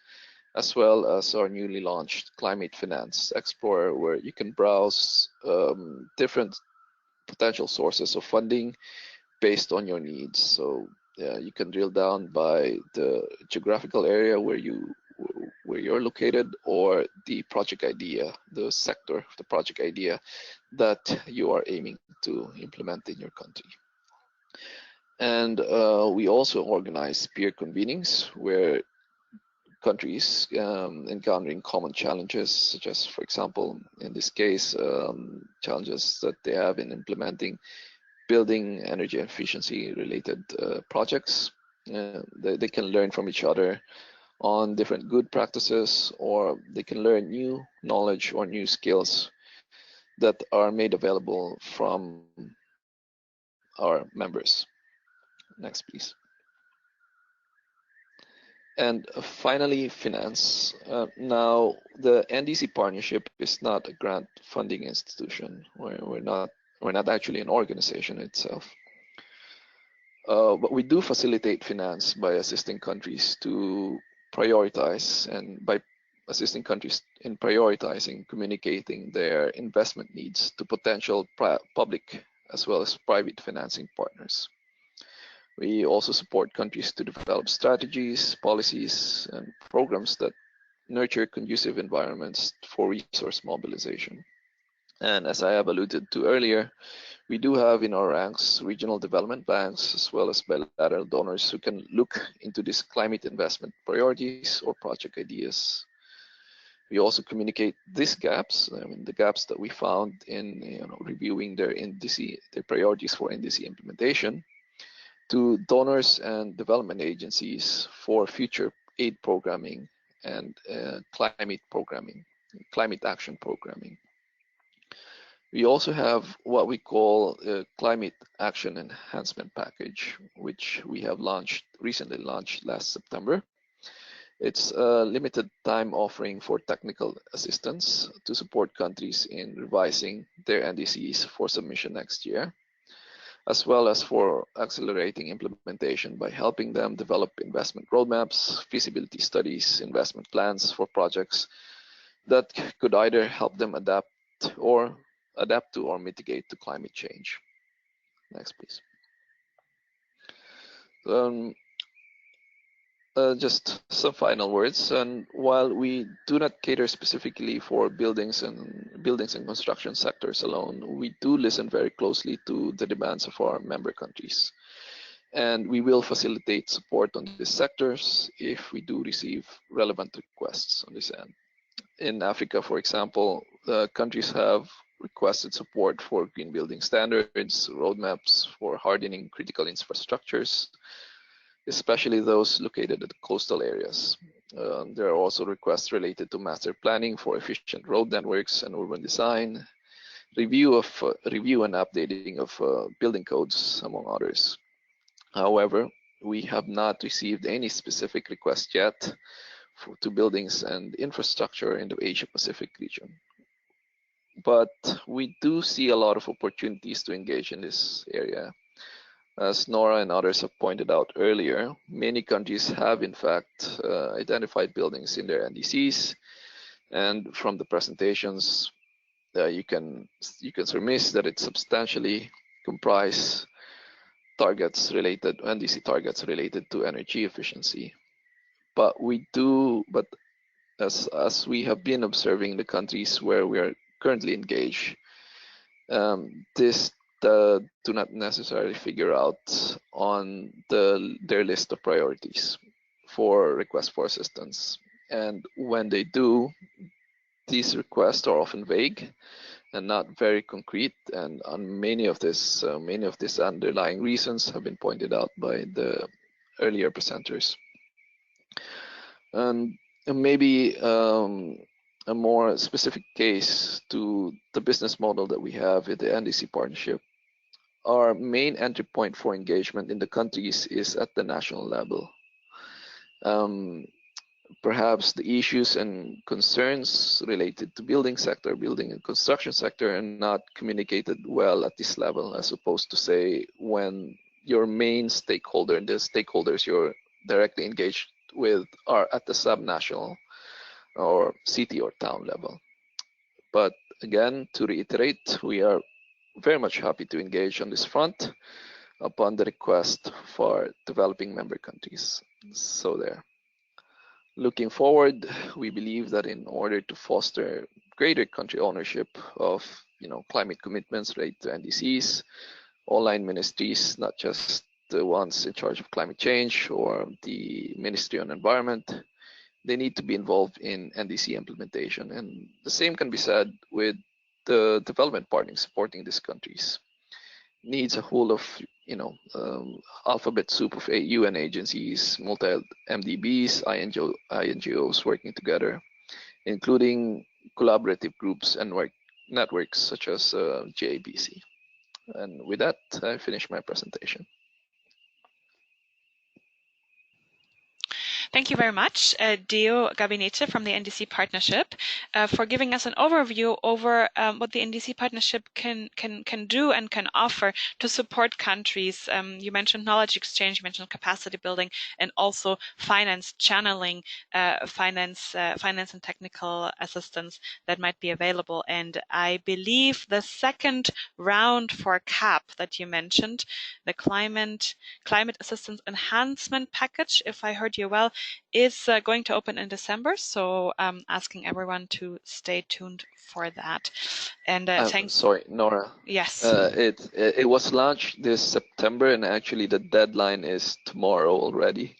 as well as our newly launched Climate Finance Explorer, where you can browse different potential sources of funding based on your needs. So you can drill down by the geographical area where you're located, or the project idea, the sector of the project idea that you are aiming to implement in your country. And we also organize peer convenings where countries encountering common challenges, such as, for example, in this case, challenges that they have in implementing building energy efficiency related projects. They can learn from each other on different good practices, or they can learn new knowledge or new skills that are made available from our members. Next, please. And finally, finance. Now, the NDC Partnership is not a grant funding institution. We're not actually an organization itself. But we do facilitate finance by assisting countries to prioritize, and by assisting countries in prioritizing, communicating their investment needs to potential public as well as private financing partners. We also support countries to develop strategies, policies, and programs that nurture conducive environments for resource mobilization. And as I have alluded to earlier, we do have in our ranks regional development banks as well as bilateral donors who can look into these climate investment priorities or project ideas. We also communicate these gaps, the gaps that we found in reviewing their priorities for NDC implementation, to donors and development agencies for future aid programming and climate action programming. We also have what we call a Climate Action Enhancement Package, which we have recently launched last September. It's a limited time offering for technical assistance to support countries in revising their NDCs for submission next year, as well as for accelerating implementation by helping them develop investment roadmaps, feasibility studies, investment plans for projects that could either help them adapt to or mitigate to climate change. Next, please. just some final words. And while we do not cater specifically for buildings and construction sectors alone, we do listen very closely to the demands of our member countries. And we will facilitate support on these sectors if we do receive relevant requests on this end. In Africa, for example, the countries have requested support for green building standards, roadmaps for hardening critical infrastructures, especially those located at coastal areas. There are also requests related to master planning for efficient road networks and urban design, review and updating of building codes, among others. However, we have not received any specific request yet to buildings and infrastructure in the Asia Pacific region. But we do see a lot of opportunities to engage in this area. As Nora and others have pointed out earlier, many countries have in fact identified buildings in their NDCs, and from the presentations you can surmise that it substantially comprise NDC targets related to energy efficiency. But as we have been observing the countries where we are currently engaged, this do not necessarily figure out on their list of priorities for requests for assistance. And when they do, these requests are often vague and not very concrete, and on many of these underlying reasons have been pointed out by the earlier presenters. And maybe a more specific case to the business model that we have with the NDC partnership, our main entry point for engagement in the countries is at the national level. Perhaps the issues and concerns related to building and construction sector are not communicated well at this level, as opposed to, say, when your main stakeholder, the stakeholders you're directly engaged with, are at the subnational or city or town level. But again, to reiterate, we are very much happy to engage on this front upon the request for developing member countries. So there. Looking forward, we believe that in order to foster greater country ownership of climate commitments related to NDCs, all 9 ministries, not just the ones in charge of climate change or the Ministry on Environment, they need to be involved in NDC implementation. And the same can be said with the development partners supporting these countries. Needs a whole of alphabet soup of UN agencies, multi-MDBs, INGOs working together, including collaborative groups and networks such as GABC. And with that, I finish my presentation. Thank you very much, Dio Gabinete from the NDC Partnership, for giving us an overview over what the NDC Partnership can do and can offer to support countries. You mentioned knowledge exchange, you mentioned capacity building, and also finance channeling, finance and technical assistance that might be available. And I believe the second round for CAP that you mentioned, the climate assistance enhancement package, if I heard you well, is going to open in December, so asking everyone to stay tuned for that. And sorry, Nora. Yes. It was launched this September, and actually the deadline is tomorrow already.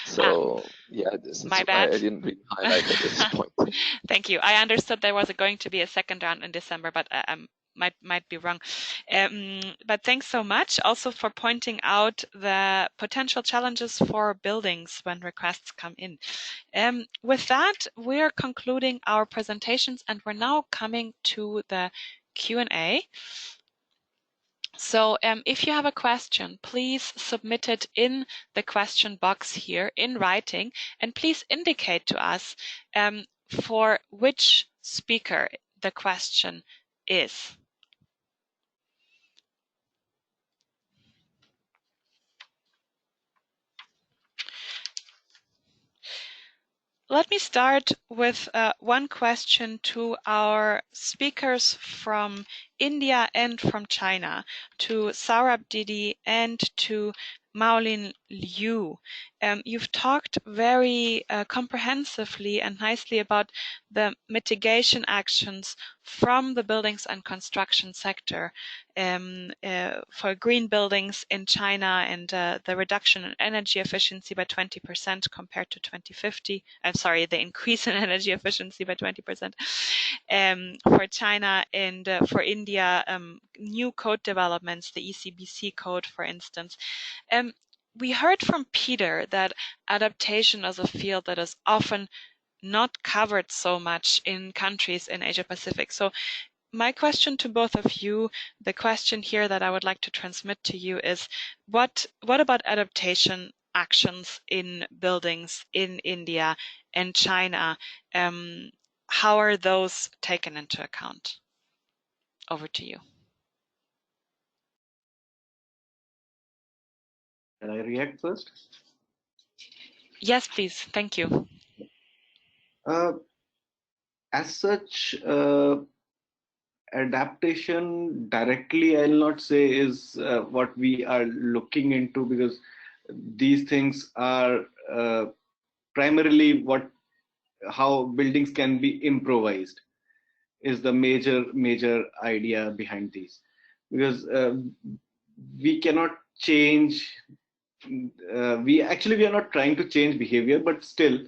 So yeah, my bad. I didn't really highlight at this point. Thank you. I understood there was going to be a second round in December, but might be wrong. But thanks so much also for pointing out the potential challenges for buildings when requests come in. With that, we're concluding our presentations and we're now coming to the Q&A. So if you have a question, please submit it in the question box here in writing, and please indicate to us for which speaker the question is. Let me start with one question to our speakers from India and from China, to Saurabh Didi and to Maolin Liu. You've talked very comprehensively and nicely about the mitigation actions from the buildings and construction sector for green buildings in China and the reduction in energy efficiency by 20% compared to 2050. I'm sorry, the increase in energy efficiency by 20% for China and for India, new code developments, the ECBC code, for instance. We heard from Peter that adaptation is a field that is often not covered so much in countries in Asia Pacific. So my question to both of you, the question here that I would like to transmit to you is, what about adaptation actions in buildings in India and China? How are those taken into account? Over to you. Can I react first? Yes, please. Thank you. As such, adaptation directly, I'll not say is what we are looking into, because these things are primarily how buildings can be improvised is the major idea behind these, because we cannot change. We are not trying to change behavior, but still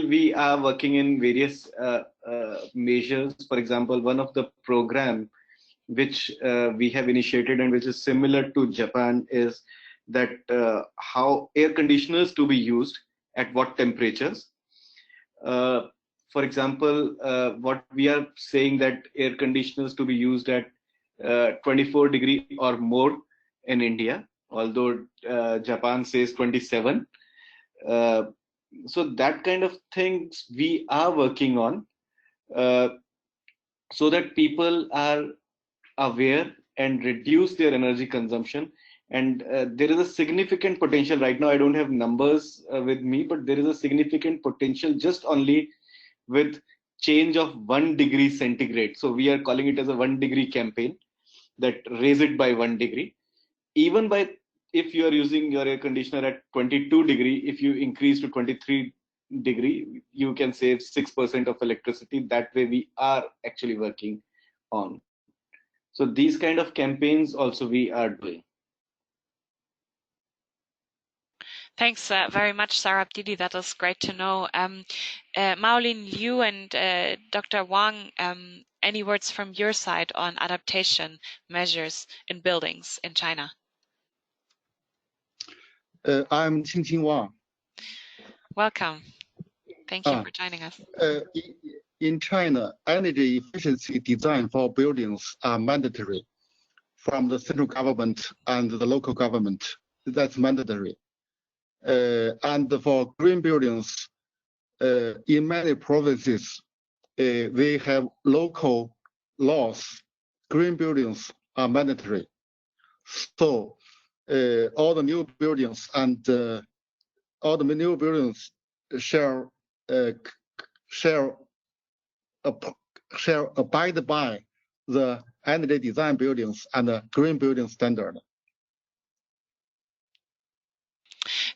we are working in various measures. For example, one of the program which we have initiated and which is similar to Japan is that how air conditioners to be used at what temperatures. For example, what we are saying that air conditioners to be used at 24 degree or more in India, although Japan says 27. So that kind of things we are working on, so that people are aware and reduce their energy consumption. And there is a significant potential right now. I don't have numbers with me, but there is a significant potential just only with change of 1 degree centigrade. So we are calling it as a 1 degree campaign, that raise it by 1 degree. Even by, if you are using your air conditioner at 22 degree, if you increase to 23 degree, you can save 6% of electricity. That way we are actually working on. So these kind of campaigns also we are doing. Thanks very much, Saurabh Didi. That is great to know. Maolin Liu and Dr. Wang, any words from your side on adaptation measures in buildings in China? I'm Qingqing Wang. Welcome. Thank you for joining us. In China, energy efficiency design for buildings are mandatory from the central government and the local government. That's mandatory. And for green buildings, in many provinces, they have local laws. Green buildings are mandatory. So all the new buildings and all the new buildings shall abide by the energy design buildings and the green building standard.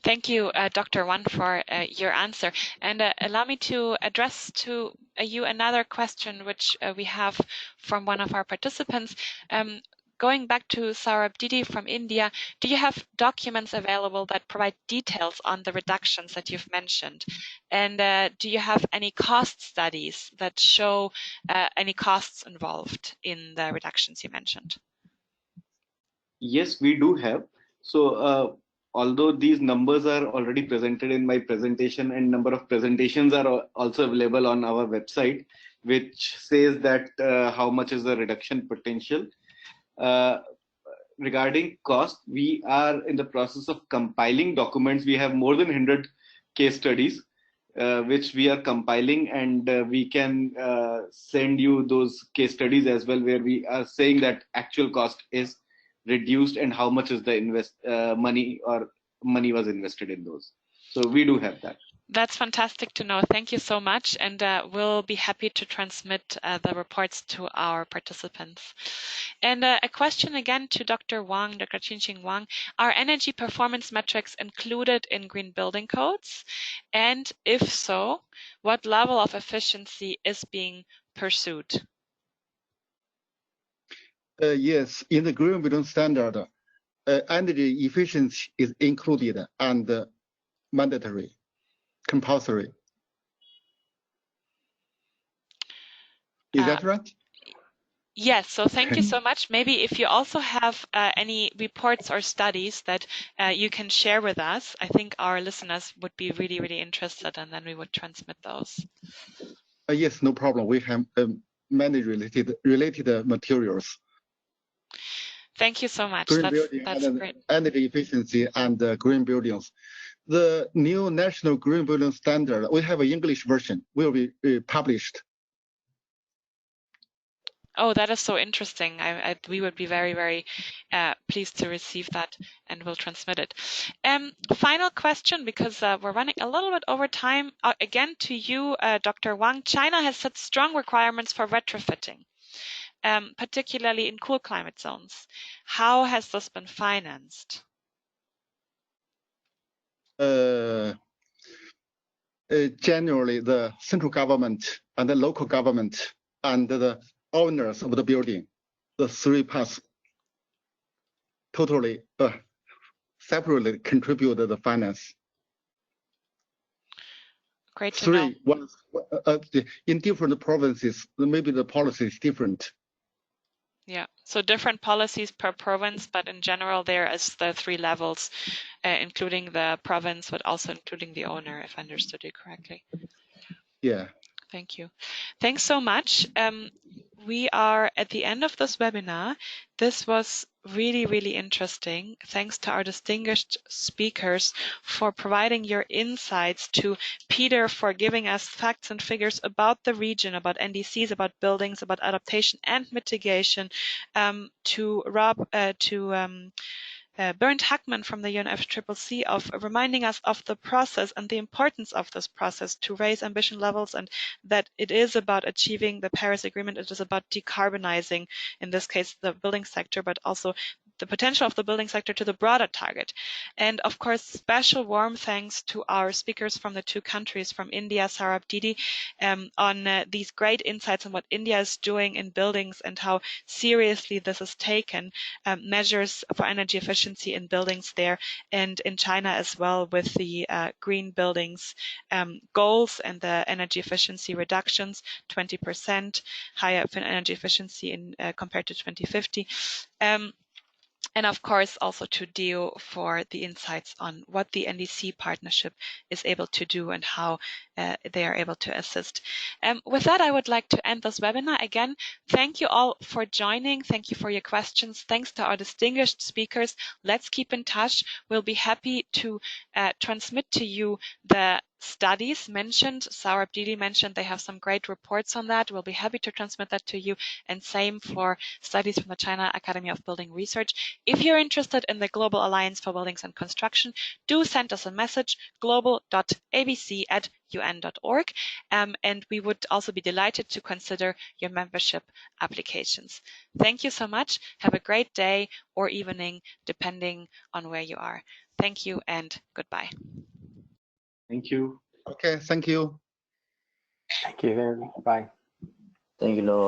Thank you, Dr. Wan, for your answer. And allow me to address to you another question which we have from one of our participants. Going back to Saurabh Didi from India, do you have documents available that provide details on the reductions that you've mentioned? And do you have any cost studies that show any costs involved in the reductions you mentioned? Yes, we do have. So although these numbers are already presented in my presentation, and number of presentations are also available on our website, which says that how much is the reduction potential. Regarding cost, we are in the process of compiling documents. We have more than 100 case studies, which we are compiling, and we can send you those case studies as well, where we are saying that actual cost is reduced and how much is the money was invested in those. So we do have that. That's fantastic to know. Thank you so much. And we'll be happy to transmit the reports to our participants. And a question again to Dr. Wang, Dr. Qinxing Wang. Are energy performance metrics included in green building codes? And if so, what level of efficiency is being pursued? Yes, in the green building standard, energy efficiency is included and mandatory, compulsory. Is that right? Yes, so thank you so much. Maybe if you also have any reports or studies that you can share with us, I think our listeners would be really, really interested, and then we would transmit those. Yes, no problem. We have many related materials. Thank you so much. Green That's building, great. Energy efficiency and green buildings. The new national green building standard, we have an English version, will be published. Oh, that is so interesting. We would be very, very pleased to receive that, and we'll transmit it. Final question, because we're running a little bit over time. Again, to you, Dr. Wang. China has set strong requirements for retrofitting, particularly in cool climate zones. How has this been financed? Generally, the central government and the local government and the owners of the building, the three parts totally separately contribute the finance. Great to know. In different provinces, maybe the policy is different. Yeah, so different policies per province, but in general, there is the three levels, including the province, but also including the owner, if I understood you correctly. Yeah. Thank you. Thanks so much. We are at the end of this webinar. This was really, really interesting. Thanks to our distinguished speakers for providing your insights, to Peter for giving us facts and figures about the region, about NDCs, about buildings, about adaptation and mitigation, to Rob, Bernd Hackman from the UNFCCC of reminding us of the process and the importance of this process to raise ambition levels, and that it is about achieving the Paris Agreement. It is about decarbonizing, in this case, the building sector, but also the potential of the building sector to the broader target. And of course, special warm thanks to our speakers from the two countries, from India, Saurabh Didi, on these great insights on what India is doing in buildings and how seriously this is taken, measures for energy efficiency in buildings there, and in China as well, with the green buildings goals and the energy efficiency reductions, 20% higher energy efficiency in compared to 2050. And of course, also to Dio for the insights on what the NDC partnership is able to do and how they are able to assist. With that, I would like to end this webinar. Again, thank you all for joining. Thank you for your questions. Thanks to our distinguished speakers. Let's keep in touch. We'll be happy to transmit to you the studies mentioned. Saurabh Didi mentioned they have some great reports on that. We'll be happy to transmit that to you, and same for studies from the China Academy of Building Research. If you're interested in the Global Alliance for Buildings and Construction, do send us a message, global.abc@un.org, and we would also be delighted to consider your membership applications. Thank you so much. Have a great day or evening, depending on where you are. Thank you and goodbye. Thank you. Okay, thank you. Thank you. Bye. Thank you, Laura.